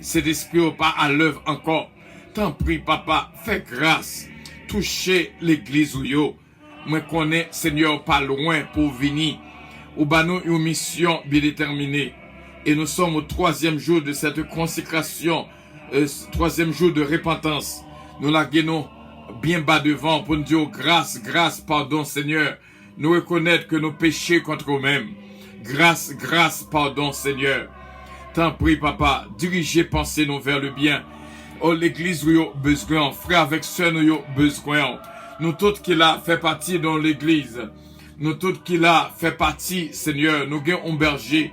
cet esprit n'est pas à l'œuvre encore. T'en prie, papa, fais grâce. Touchez l'église ou yo. Moi connais, Seigneur, pas loin pour venir. Ou bah nous une mission bien déterminée. Et nous sommes au 3e jour de cette consécration, 3e jour de repentance. Nous la gagnons bien bas devant pour nous dire grâce, grâce, pardon, Seigneur. Nous reconnaître que nos péchés contre nous-mêmes. Grâce, grâce, pardon, Seigneur. T'en prie, papa, dirigez pensez nous vers le bien. Oh, l'église, nous avons besoin, frère avec soeur, nous avons besoin. Nous tous qui là fait partie dans l'église. Nous tous qui là fait partie, Seigneur, nous avons un berger.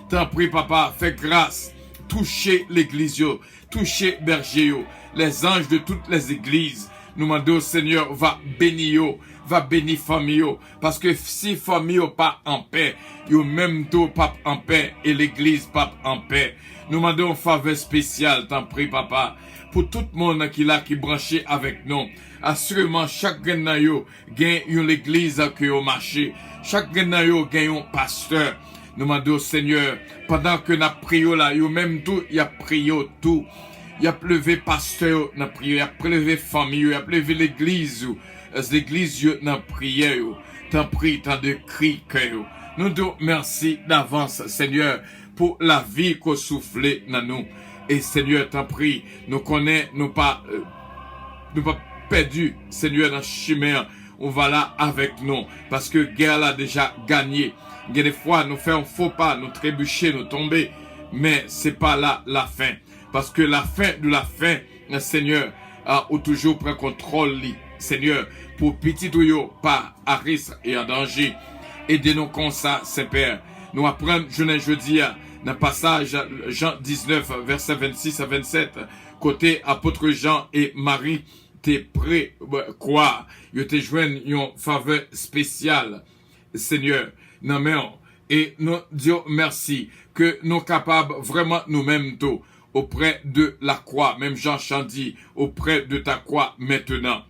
T'en prie, papa, fais grâce. Touchez l'église, touchez berger, les anges de toutes les églises. Nous demandons, Seigneur, va bénir, va bénir famille, parce que si famille pas en paix, yo même tout pas en paix, et l'église pas en paix. Nous demandons une faveur spéciale, t'en prie, papa, pour tout le monde qui là, qui branché avec nous. Assurément, chaque gagnayo gagne une église qui au marché. Chaque gagnayo gagne un pasteur. Nous demandons, Seigneur, pendant que nous prions là, yo même tout, y a prié tout. Il a pleuvé pasteur, n'a prié, il a pleuvé famille, il a pleuvé l'église, l'église n'a prié, t'en prie, t'en de cri que nous te merci d'avance, Seigneur, pour la vie qu'on soufflé dans nous. Et Seigneur, t'en prie, nous connaissons, nous pas perdu, Seigneur, dans le chemin, on va là avec nous, parce que guerre a déjà gagné. Il y a des fois, nous faisons un faux pas, nous trébucher, nous tomber, mais c'est pas là la fin. Parce que la fin de la fin, le Seigneur a toujours pris contrôle, Seigneur, pour petit ou pas à risque et à danger. Aidez-nous comme ça, Saint-Père. Nous apprenons, jeudi, dans le passage Jean 19, verset 26 à 27, côté apôtre Jean et Marie, t'es prêt, quoi? Ils te joignent une faveur spéciale, Seigneur. Non, mais, et nous disons merci que nous sommes capables vraiment nous-mêmes tout. Auprès de la croix, même Jean Chandy, auprès de ta croix maintenant.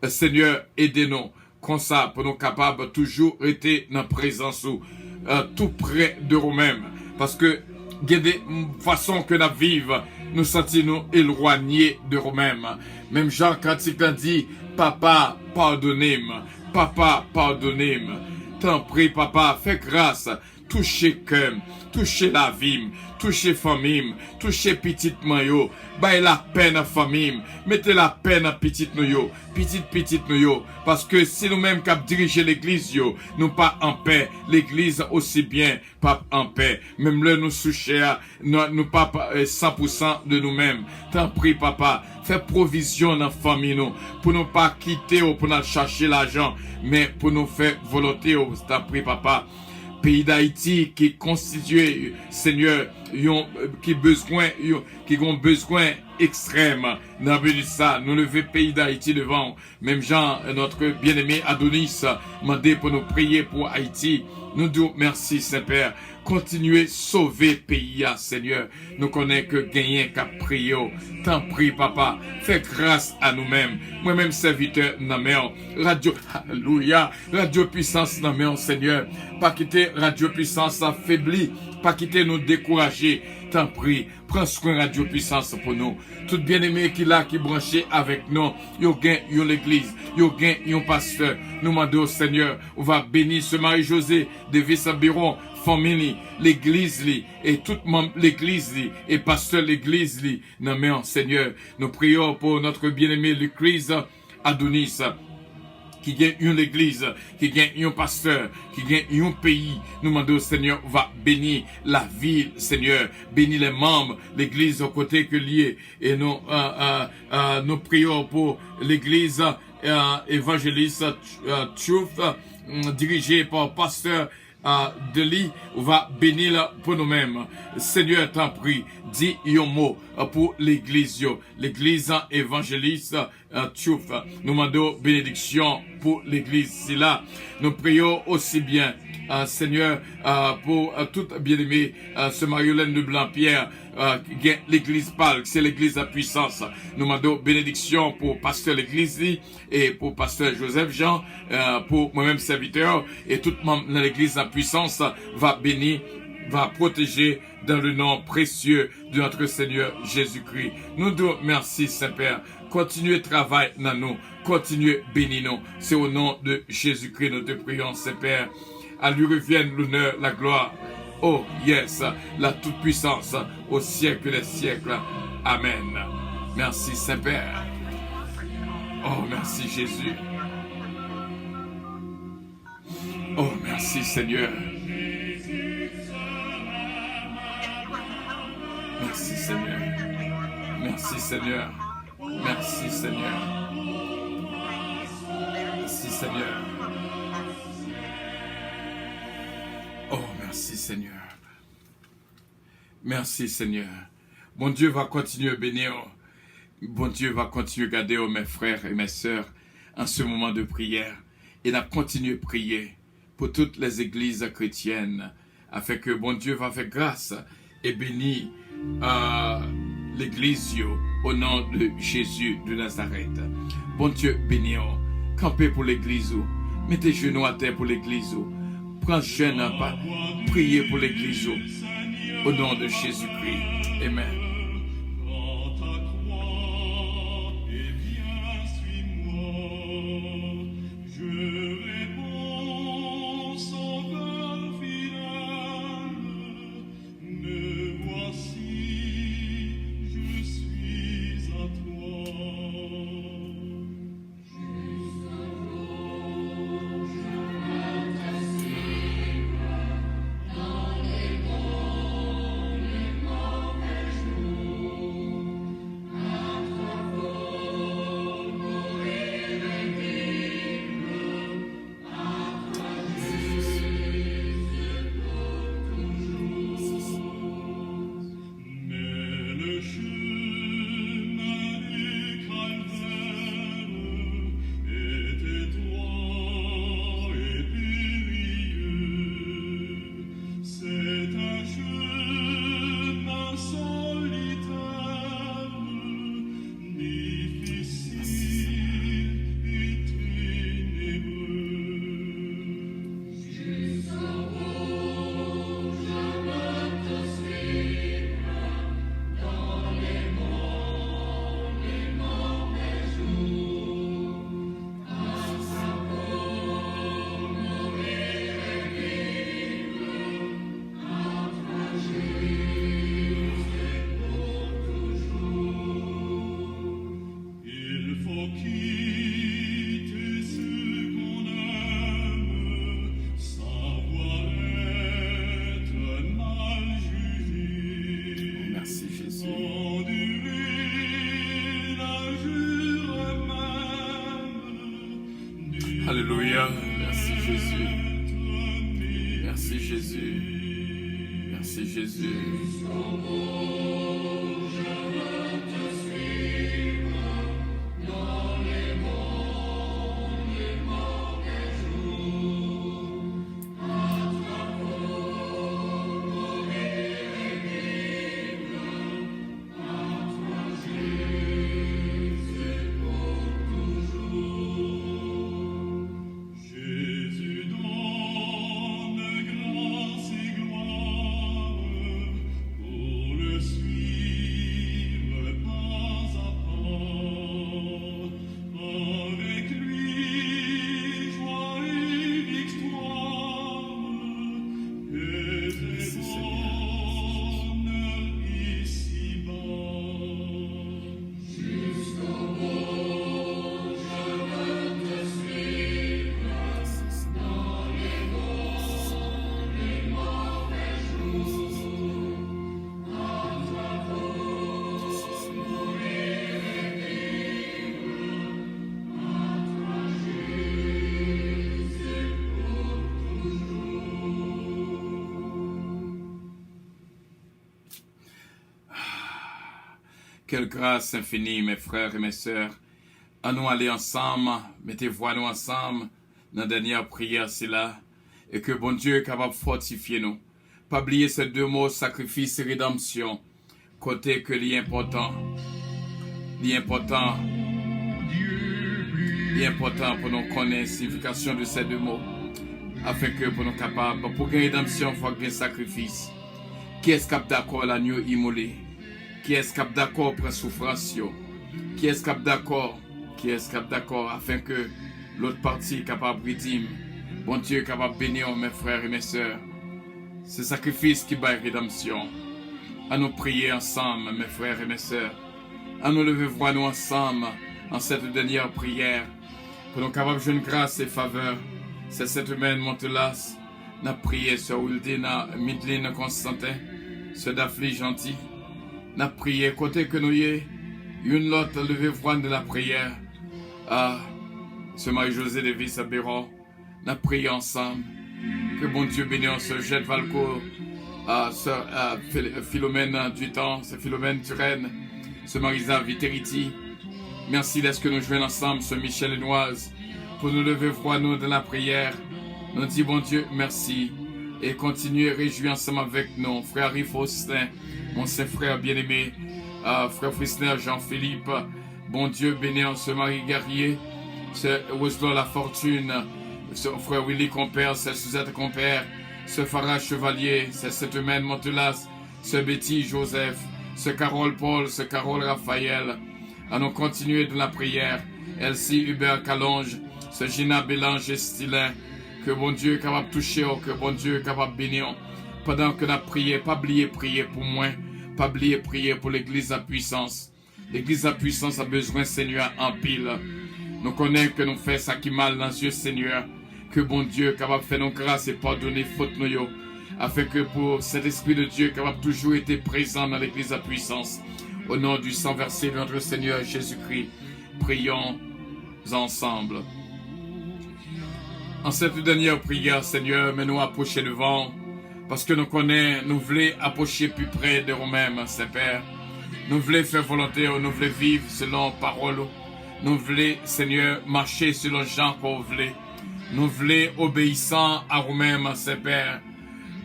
Seigneur, aidez-nous, comme ça, pour nous capables toujours être dans la présence, tout près de nous-mêmes. Parce que, il y a des façons que nous vivons, nous sentons éloignés de nous-mêmes. Même Jean, quand il dit, papa, pardonnez-moi, papa, pardonnez-moi. T'en prie, papa, fais grâce, touchez cœur, touchez la vie, touchez famille, touchez petite maillot, baille la peine à famille, mettez la peine à petite noyo, petite noyo, parce que si nous-mêmes qui diriger l'église yo, nous pas en paix, l'église aussi bien pas en paix, même là nous soucher, nous pas 100% de nous-mêmes. T'en prie, papa, fais provision dans la famille nous, pour nous pas quitter ou pour nous chercher l'argent, mais pour nous faire volonté, t'en prie, papa. Pays d'Haïti qui constitue, Seigneur, qui ont besoin extrême. Dans le ça, nous levons pays d'Haïti devant. Même Jean, notre bien-aimé Adonis, demandé pour nous prier pour Haïti. Nous disons merci, Saint-Père. Continuez à sauver le pays, Seigneur. Nous connaissons que gagner qu'à prier. T'en prie, papa. Fais grâce à nous-mêmes. Moi-même, serviteur, non, radio, alléluia. Radio puissance, non, Seigneur. Pas quitter radio puissance affaiblie. Pas quitter nous décourager. T'en prie. Prends soin radio puissance pour nous. Tout bien-aimé qui là, qui branché avec nous. Yo gain, yo l'église. Yo gain, yo pasteur. Nous demandons au Seigneur. On va bénir ce Marie-José de Vissabiron. Famille, l'église, et tout membre l'église, et pasteur l'église, non mais Seigneur, nous prions pour notre bien-aimé Lucrèce Adonis, qui gagne une église, qui gagne un pasteur, qui gagne un pays. Nous demandons, Seigneur, va bénir la ville, Seigneur, bénir les membres, l'église au côté que lié, et nous prions pour l'église évangéliste Truth, dirigée par pasteur de lui, va bénir pour nous-mêmes. Seigneur, t'en prie, dis un mot pour l'église, l'église évangéliste Tchouf. Nous demandons bénédiction pour l'église. C'est là, nous prions aussi bien, Seigneur, pour tout bien-aimé, ce Marie-Hélène de Blanc-Pierre, l'église parle, c'est l'église à puissance. Nous demandons bénédiction pour pasteur l'église et pour pasteur Joseph Jean, pour moi-même serviteur, et tout membre de l'église à puissance va bénir va protéger dans le nom précieux de notre Seigneur Jésus-Christ. Nous disons merci, Saint-Père. Continuez travail dans nous. Continuez bénis nous. C'est au nom de Jésus-Christ nous te prions, Saint-Père. À lui revienne l'honneur, la gloire. Oh, yes, la toute-puissance au siècle des siècles. Amen. Merci, Saint-Père. Oh, merci, Jésus. Oh, merci, Seigneur. Merci, Seigneur. Merci, Seigneur. Merci, Seigneur. Merci, Seigneur. Oh, merci, Seigneur. Merci, Seigneur. Bon Dieu va continuer à bénir. Bon Dieu va continuer à garder mes frères et mes sœurs en ce moment de prière. Et n'a continué à prier pour toutes les églises chrétiennes, afin que bon Dieu va faire grâce et bénir l'église au nom de Jésus de Nazareth. Bon Dieu bénis, campez pour l'église, mettez genoux à terre pour l'église, prends jeûne, priez pour l'église au nom de Jésus-Christ. Amen. Alléluia. Merci Jésus. Merci Jésus. Merci Jésus. Quelle grâce infinie, mes frères et mes sœurs. À nous aller ensemble, mettez voix nous ensemble dans la dernière prière, c'est là. Et que bon Dieu est capable de fortifier nous. Pas oublier ces deux mots, sacrifice et rédemption. Côté que l'important. L'important pour nous connaître la signification de ces deux mots. Afin que pour nous capables, pour gagner rédemption, il faut gagner sacrifice. Qui est-ce qui est d'accord l'agneau immolé? Qui est-ce qui est d'accord pour la souffrance? Qui est-ce qui est d'accord? Qui est-ce qui est d'accord afin que l'autre partie est capable de redire? Bon Dieu, capable de bénir mes frères et mes sœurs. C'est sacrifice qui bat rédemption. À nous prier ensemble, mes frères et mes sœurs. À nous lever voir nous ensemble en cette dernière prière. Pour nous capables de jouer une grâce et faveur. C'est cette semaine, Montelas. N'a prié sur Wildina, Midline Constantin. Ce Daphne gentil. N'a prié côté que nous y est. Une autre lever voir de la prière. Ah, ce Marie-José de Vis-à-Béron. N'a prié ensemble. Que bon Dieu bénisse ce Jette Valcourt. Sœur Philomène du temps, c'est Philomène Turenne, ce Marisa Viteriti. Merci d'être que nous jouons ensemble, ce Michel Lenoise, pour nous lever froid nous dans la prière. Nous dit bon Dieu merci et continuez à réjouir ensemble avec nous, frère Yves Faustin, mon saint frère bien-aimé, frère Frisner Jean-Philippe. Bon Dieu bénisse ce Marie Guerrier, ce Roselaw La Fortune, ce frère Willy Compère, ce Suzette Compère. Ce Farah Chevalier, ce Setemaine Montelas, ce Betty Joseph, ce Carole Paul, ce Carole Raphaël. À nous continuer de la prière. Elsie Hubert Calonge, ce Gina Bélange Stilin. Que bon Dieu est capable de toucher, que bon Dieu est capable de bénir. Pendant que nous prions, pas oublier prier pour moi, pas oublier prier pour l'église à puissance. L'église à puissance a besoin, Seigneur, en pile. Nous connaissons que nous faisons ça qui mal dans les yeux, Seigneur. Que bon Dieu capable de faire nos grâces et pardonner faute nous, afin que pour cet Esprit de Dieu capable toujours été présent dans l'église à puissance. Au nom du sang versé de notre Seigneur Jésus-Christ, prions ensemble. En cette dernière prière, Seigneur, mets-nous approcher devant, parce que nous connaissons, nous voulons approcher plus près de nous-mêmes, Saint-Père. Nous voulons faire volonté, nous voulons vivre selon parole. Nous voulons, Seigneur, marcher selon Jean qu'on voulait. Nous voulons obéissant à nous-mêmes, Saint-Père.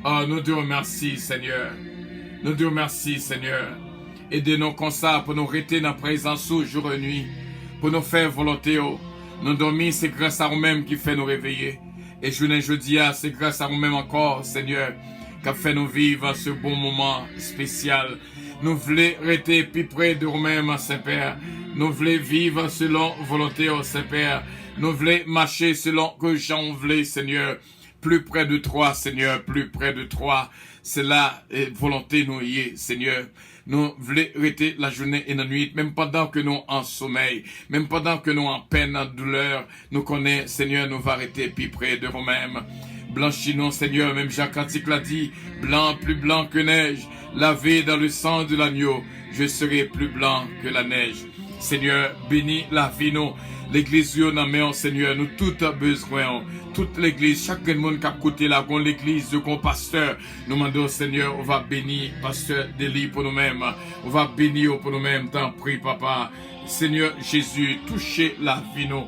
Oh, nous te remercions, Seigneur. Nous te remercions, Seigneur. Aidez-nous comme ça pour nous rester dans la présence jour et nuit. Pour nous faire volonté. Nous dormir, c'est grâce à nous-mêmes qui fait nous réveiller. Et jeudi, c'est grâce à nous-mêmes encore, Seigneur, qui a fait nous vivre ce bon moment spécial. Nous voulons rester plus près de nous-mêmes, Saint-Père. Nous voulons vivre selon volonté, Saint-Père. Nous voulons marcher selon que j'en voulais, Seigneur. Plus près de toi, Seigneur, plus près de toi. C'est la volonté nous y est, Seigneur. Nous voulons rester la journée et la nuit, même pendant que nous en sommeil, même pendant que nous en peine, en douleur. Nous connaissons, Seigneur, nous va rester plus près de nous-mêmes. Blanchis-nous, Seigneur, même Jacques Antique l'a dit, blanc, plus blanc que neige, lavé dans le sang de l'agneau, je serai plus blanc que la neige. Seigneur, bénis la vie, nous. L'église, nous en Seigneur, nous tout besoin. Toute l'église, chaque monde qui a côté là, l'église, de pasteur, nous demandons, Seigneur, on va bénir pasteur Deli pour nous-mêmes. On va bénir pour nous-mêmes. T'en prie, papa. Seigneur Jésus, touchez la vie, nous.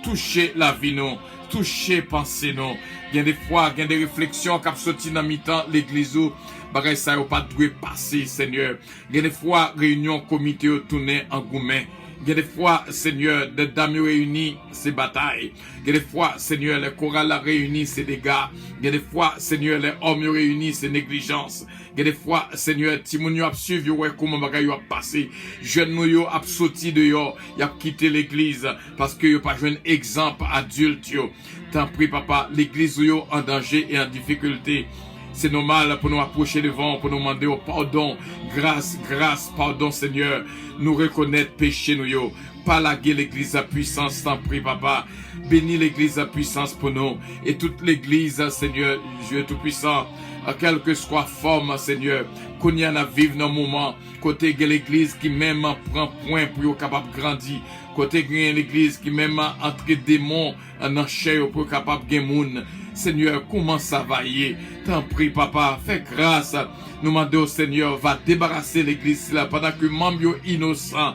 Touchez la vie, nous. Touchez, pensez, nous. Il y a des fois, il y a des réflexions qui ont sorti dans mi-temps l'église où, pareil, ça n'a pas dû passer, Seigneur. Il y a des fois, réunion, comité, tourné en gourmet. Il y a des fois, Seigneur, des dames réunies, c'est bataille. Il y a des fois, Seigneur, les chorales réunis, c'est dégâts. Il y a des fois, Seigneur, les hommes réunis, c'est négligence. Il y a des fois, Seigneur, Timoun a suivi, ouais, comment bagay a passé. Jeunes nous a sorti de yo, y a quitté l'église, parce que yo pas joué un exemple adulte yo. T'en prie, papa, l'église yo en danger et en difficulté. C'est normal pour nous approcher devant, pour nous demander au pardon. Grâce, pardon, Seigneur. Nous reconnaître péché, nous, yo. Pas laguer l'église à puissance, t'en prie, papa. Bénis l'église à puissance pour nous. Et toute l'église, Seigneur, Dieu Tout-Puissant, à quelque soit forme, Seigneur, qu'on y en a vivre dans le moment. Côté de l'église qui même prend point pour être capable de grandir. Côté de l'église qui même entre démons en enchère pour être capable de gagner. Seigneur, comment ça va y est? T'en prie, papa, fais grâce. Nous demandons au Seigneur, va débarrasser l'église là pendant que membre innocent,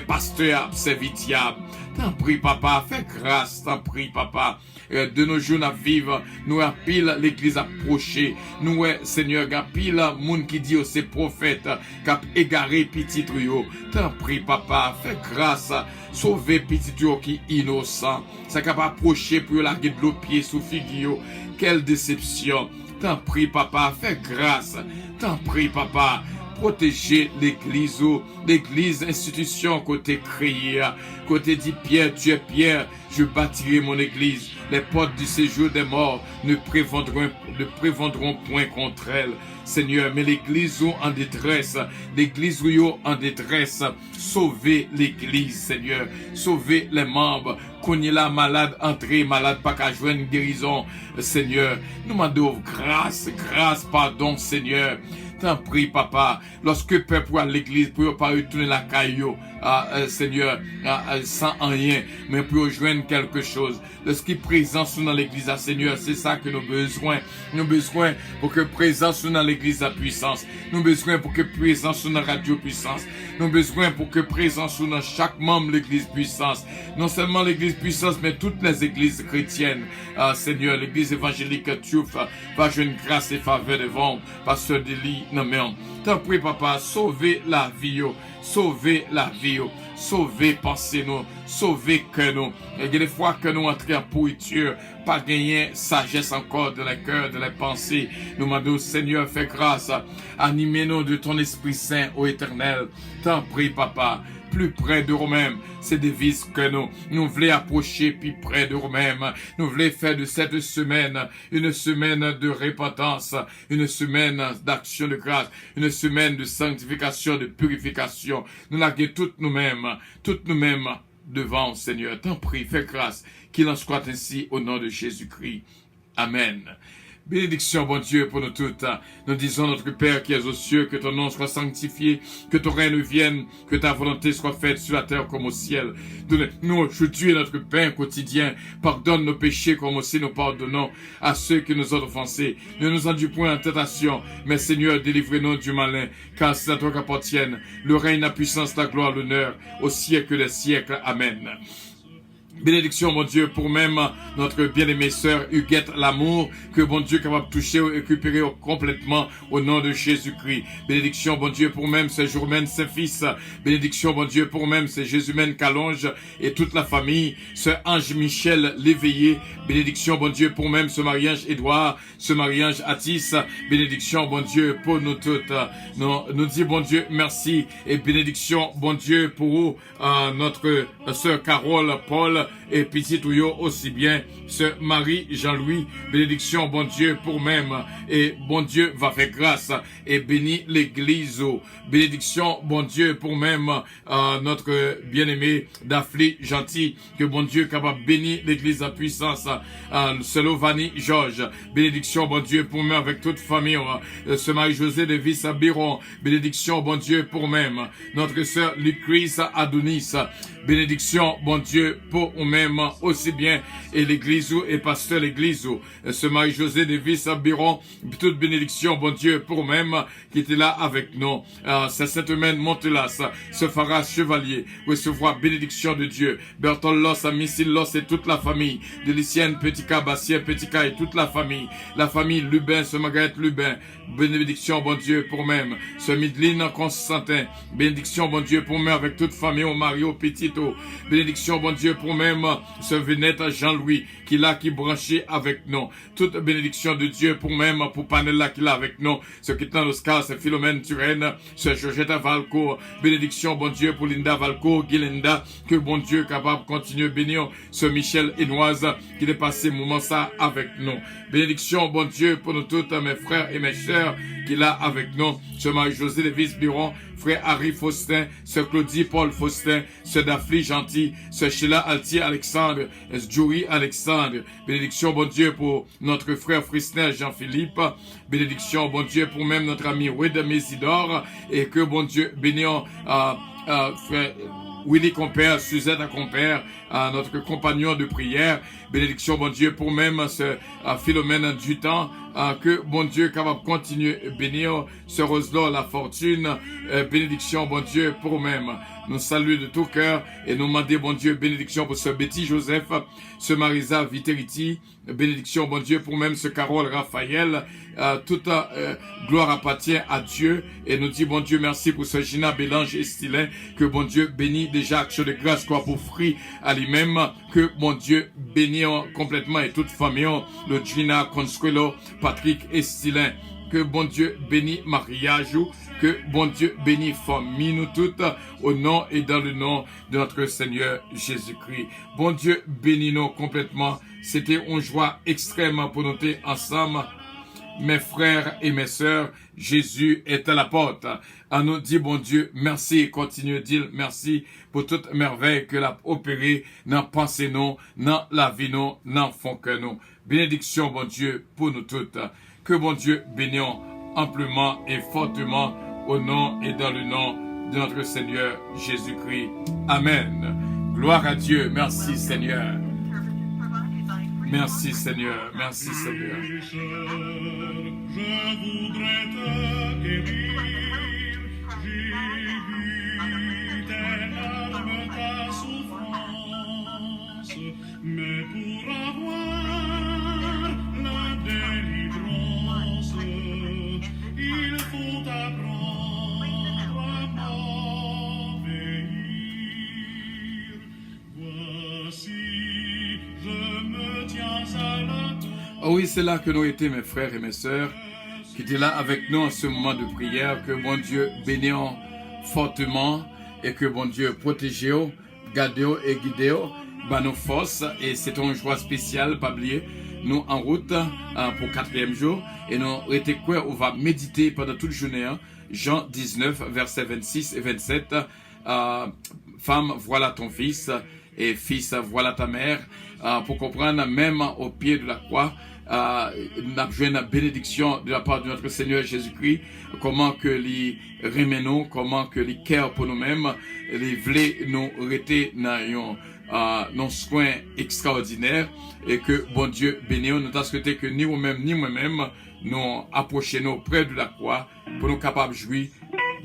pasteur servitiable. T'en prie, papa, fais grâce. T'en prie, papa. de nos jours à vivre, nous a pile l'église approchée, nous Seigneur, a pile monde qui dit c'est prophète, cap égaré petit trio. T'en prie papa, fais grâce, sauver petit trio qui innocent, ça capable approcher pour larguer de l'eau pied sous figure. Quelle déception. T'en prie papa, fais grâce. T'en prie papa, protéger l'église institution côté créé, côté dit Pierre, tu es Pierre, je bâtirai mon église. Les portes du séjour des morts ne prévendront point contre elle. Seigneur, mais l'église en détresse, l'église en détresse, sauvez l'église, Seigneur, sauvez les membres, qu'on y la malade entrée, malade pas qu'à joindre une guérison, Seigneur, nous demandons grâce, pardon, Seigneur. T'en prie, papa, lorsque peuple à l'église, pour pas retourner la caillou, Seigneur, sans rien, mais pour joindre quelque chose. Lorsqu'il présence dans l'église, Seigneur, c'est ça que nous avons besoin. Nous avons besoin pour que présence dans l'église à puissance. Nous avons besoin pour que présence dans la radio puissance. Nous avons besoin pour que présence dans chaque membre de l'église puissance. Non seulement l'église puissance, mais toutes les églises chrétiennes. Seigneur, l'église évangélique, tu va jouer une grâce et faveur devant. Pasteur Deli, non mais t'en prie, papa, sauvez la vie, sauvez la vie, sauvez pensez nous, sauvez que nous. Il y a des fois que nous entrons en pourriture, pas gagner sagesse encore de la cœur, de la pensée. Nous demandons, Seigneur, fais grâce, animez-nous de ton Esprit Saint, ô Éternel. T'en prie, papa, plus près de nous-mêmes. C'est des vices que nous voulons approcher plus près de nous-mêmes. Nous voulons faire de cette semaine une semaine de repentance, une semaine d'action de grâce, une semaine de sanctification, de purification. Nous laguons toutes nous-mêmes devant, Seigneur. T'en prie, fais grâce, qu'il en soit ainsi au nom de Jésus-Christ. Amen. Bénédiction, bon Dieu, pour nous toutes. Nous disons, notre Père qui es aux cieux, que ton nom soit sanctifié, que ton règne vienne, que ta volonté soit faite sur la terre comme au ciel. Donne-nous aujourd'hui notre pain quotidien. Pardonne nos péchés comme aussi nous pardonnons à ceux qui nous ont offensés. Ne nous induis point en tentation, mais Seigneur, délivre-nous du malin, car c'est à toi qu'appartiennent le règne, la puissance, la gloire, l'honneur, au siècle des siècles. Amen. Bénédiction, bon Dieu, pour même notre bien-aimée sœur Huguette Lamour, que bon Dieu capable de toucher ou récupérer complètement au nom de Jésus-Christ. Bénédiction, bon Dieu, pour même ces Jourmène, ses fils. Bénédiction, bon Dieu, pour même ces Jésumène Calonge et toute la famille. Ce Ange Michel l'éveillé. Bénédiction, bon Dieu, pour même ce mariage Édouard, ce mariage Atis. Bénédiction, bon Dieu, pour nous toutes. Nous dit, bon Dieu, merci. Et bénédiction, bon Dieu, pour notre sœur Carole, Paul, et petit Touyo aussi bien, ce Marie Jean-Louis, bénédiction, bon Dieu, pour même, et bon Dieu va faire grâce, et bénit l'église, bénédiction, bon Dieu, pour même, notre bien-aimé Dafli Gentil, que bon Dieu capable bénir l'église à puissance, Slovani Georges, bénédiction, bon Dieu, pour même, avec toute famille, ce Marie-José de Visabiron, bénédiction, bon Dieu, pour même, notre sœur Lucris Adonis, bénédiction, bon Dieu, pour nous-mêmes aussi bien, et l'église et pasteur l'église, ce Marie-José de Visabiron, toute bénédiction, bon Dieu, pour nous-mêmes, qui était là avec nous, c'est cette main Montelas, ce Farah Chevalier, recevoir bénédiction de Dieu, Bertol Loss, Missile Loss et toute la famille, de Lycienne, Petit K, Bastien, Petit K et toute la famille Lubin, ce Margaret Lubin, bénédiction, bon Dieu, pour même, ce Midline Constantin, bénédiction, bon Dieu, pour même, avec toute famille, au Mario Petito, bénédiction, bon Dieu, pour même, ce Venette Jean-Louis, qui branché avec nous, toute bénédiction de Dieu, pour même, pour Panella, qui l'a avec nous, ce qui est dans l'Oscar, c'est Philomène Turenne, ce Georgette Valco, bénédiction, bon Dieu, pour Linda Valco, Guilinda, que bon Dieu, capable de continuer à bénir, ce Michel Hénoise, qui est passé moment ça avec nous, bénédiction, bon Dieu, pour nous toutes, mes frères et mes sœurs, qui l'a avec nous, ce Marie-José Lévis Biron, frère Harry Faustin, ce Claudie Paul Faustin, ce Dafli Gentil, ce Sheila Altier Alexandre, ce Joey Alexandre, bénédiction, bon Dieu, pour notre frère Fristin Jean-Philippe, bénédiction, bon Dieu, pour même notre ami Wed Mésidor, et que bon Dieu bénisse, frère Willy Compère, Suzette Compère, à notre compagnon de prière. Bénédiction, bon Dieu, pour même ce Philomène du temps, que bon Dieu capable de continuer bénir ce Roselot, la fortune. Bénédiction, bon Dieu, pour même. Nous saluons de tout cœur et nous demandons, bon Dieu, bénédiction pour ce Betty Joseph, ce Marisa Viteriti, bénédiction, bon Dieu, pour même ce Carole Raphaël. Toute gloire appartient à Dieu et nous dit, bon Dieu, merci pour ce Gina Bélange et Stylin, que bon Dieu bénit déjà action de grâce quoi pour free à lui-même, que bon Dieu bénit complètement et toute famille, le Gina Consuelo, Patrick et Stylin. Que bon Dieu bénit mariage, que bon Dieu bénit famille nous toutes, au nom et dans le nom de notre Seigneur Jésus-Christ. Bon Dieu bénit nous complètement. C'était une joie extrême pour nous être ensemble. Mes frères et mes sœurs, Jésus est à la porte. À nous dit, bon Dieu, merci, continue de dire merci pour toute merveille que l'a opéré dans pensée nous, dans la vie nous, dans fond que nous. Bénédiction, bon Dieu, pour nous toutes. Que bon Dieu bénisse amplement et fortement au nom et dans le nom de notre Seigneur Jésus-Christ. Amen. Gloire à Dieu. Merci Seigneur. Merci Seigneur. Merci Seigneur. Je voudrais te guérir. J'ai vu tes larmes, ta souffrance, mais pour avoir la délivrance, il faut apprendre à m'obéir. Voici, je me tiens à la porte. Oh oui, c'est là que nous étions, mes frères et mes sœurs, qui étaient là avec nous en ce moment de prière. Que bon Dieu bénisse fortement et que bon Dieu protège, garde et guide, bah nos forces. Et c'est une joie spéciale, pas oublier. Nous en route pour 4e jour et nous étions quoi, on va méditer pendant toute journée. Jean 19, versets 26 et 27. Femme, voilà ton fils, et fils, voilà ta mère. Pour comprendre, même au pied de la croix, nous avons joué une bénédiction de la part de notre Seigneur Jésus-Christ, comment que les remenons, comment que les cœurs pour nous-mêmes, les vlés nous rester dans nos soins extraordinaires, et que bon Dieu bénisse, nous avons souhaité que ni vous-même ni moi-même, nous approchions près de la croix, pour nous capables de jouir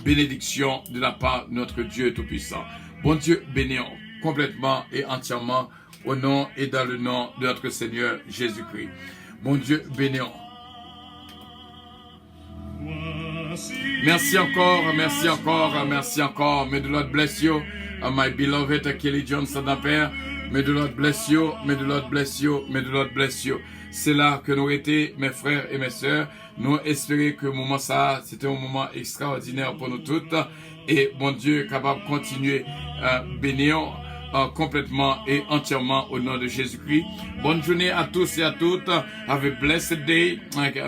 bénédiction de la part de notre Dieu Tout-Puissant. Bon Dieu bénisse complètement et entièrement au nom et dans le nom de notre Seigneur Jésus-Christ. Bon Dieu bénisse. Merci encore, merci encore, merci encore. May the Lord bless you, my beloved Kelly Johnson Père. May the Lord bless you, may the Lord bless you, may the Lord bless you. C'est là que nous étions, mes frères et mes sœurs. Nous espérons que le moment ça, c'était un moment extraordinaire pour nous toutes. Et bon Dieu est capable de continuer à bénir complètement et entièrement au nom de Jésus-Christ. Bonne journée à tous et à toutes. Have a blessed day.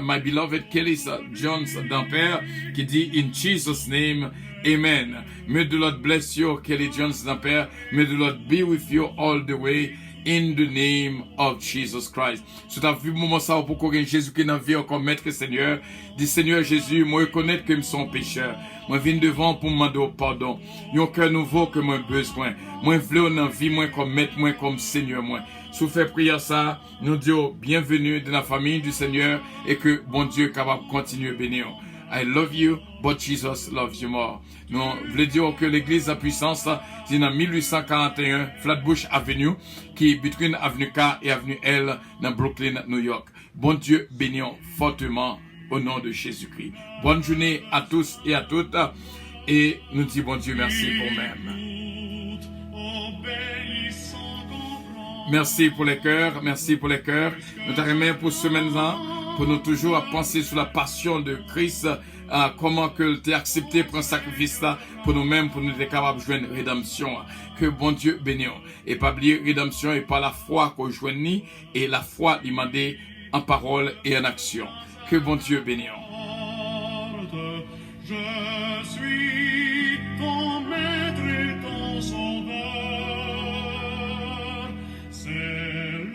My beloved Kelly Jones Dampère qui dit in Jesus' name, Amen. May the Lord bless you, Kelly Jones Dampère. May the Lord be with you all the way. In the name of Jesus Christ. Si tu as vu moment ça pour qu'on Jésus qui n'a vie encore maître Seigneur, dis Seigneur Jésus, moi reconnaître que je suis un pécheur. Moi viens devant pour me demander pardon. Il y a un cœur nouveau que moi besoin. Moi veux dans vie moi comme maître, moi comme Seigneur moi. Si vous faites prière ça, nous disons bienvenue dans la famille du Seigneur et que bon Dieu est capable de continuer à bénir. I love you, but Jesus loves you more. Nous voulons dire que l'église de puissance, c'est dans 1841 Flatbush Avenue, qui est between Avenue K et Avenue L dans Brooklyn, New York. Bon Dieu bénisse fortement au nom de Jésus-Christ. Bonne journée à tous et à toutes. Et nous disons bon Dieu merci pour même. Merci pour les cœurs, merci pour les cœurs. Nous t'arrêtons pour ce maintenant. Pour nous toujours à penser sur la passion de Christ, comment que tu as accepté pour un sacrifice là, pour nous-mêmes, pour nous être capables de joindre rédemption. Que bon Dieu bénisse. Et pas oublier rédemption et pas la foi qu'on joignit, et la foi demandée en parole et en action. Que bon Dieu bénisse. Je suis ton maître et ton sauveur. C'est le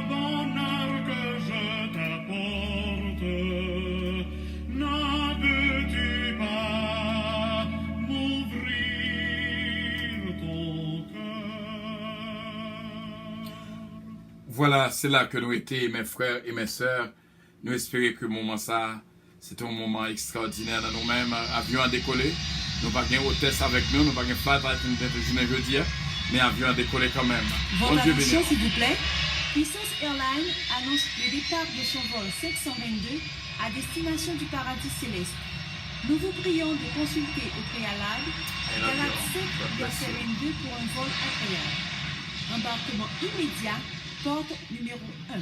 bonheur que je t'apporte. Ne veux-tu pas m'ouvrir ton cœur? Voilà, c'est là que nous étions, mes frères et mes sœurs. Nous espérons que le moment ça, c'est un moment extraordinaire dans nous-mêmes. Avion a décollé. Nous n'avons pas de hôtesse avec nous, nous n'avons pas de flight avec nous journée jeudi, mais avion a décollé quand même. Votre Bon Dieu attention, béni. s'il vous plaît. Puissance Airlines annonce le départ de son vol 722 à destination du paradis céleste. Nous vous prions de consulter au préalable Galaxy 7 verset 22 pour un vol agréable. Embarquement immédiat, porte numéro 1.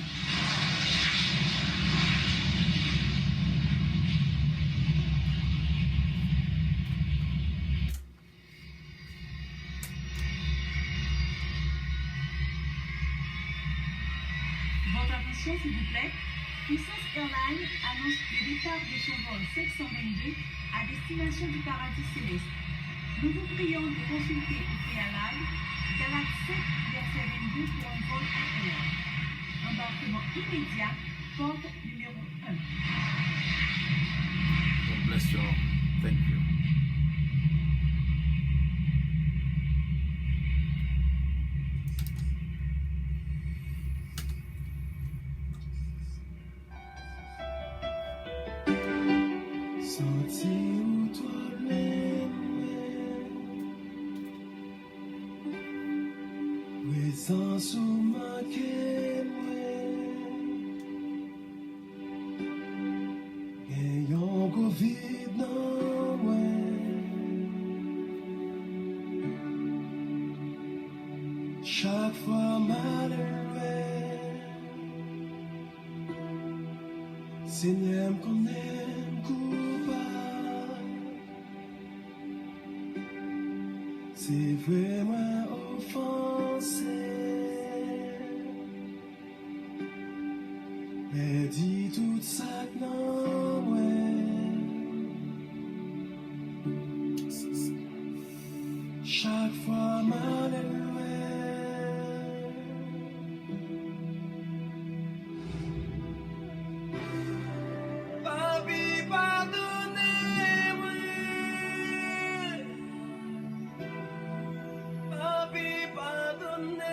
Votre attention, s'il vous plaît. Puissance Airlines annonce le départ de son vol 722 à destination du paradis céleste. Nous vous prions de consulter au préalable Galaxy 7 verset 22 pour un vol agréable. Embarquement immédiat, porte numéro 1. God bless you all. Thank you. Senti où toi même, présence ou manqué, ayant Covid non chaque fois malheureux, Seigneur qu'on aime coupable, c'est vraiment offensé, mais dis tout ça que non, chaque fois malheureux. Papi, pardonnez-moi. Papi, pardonnez-moi.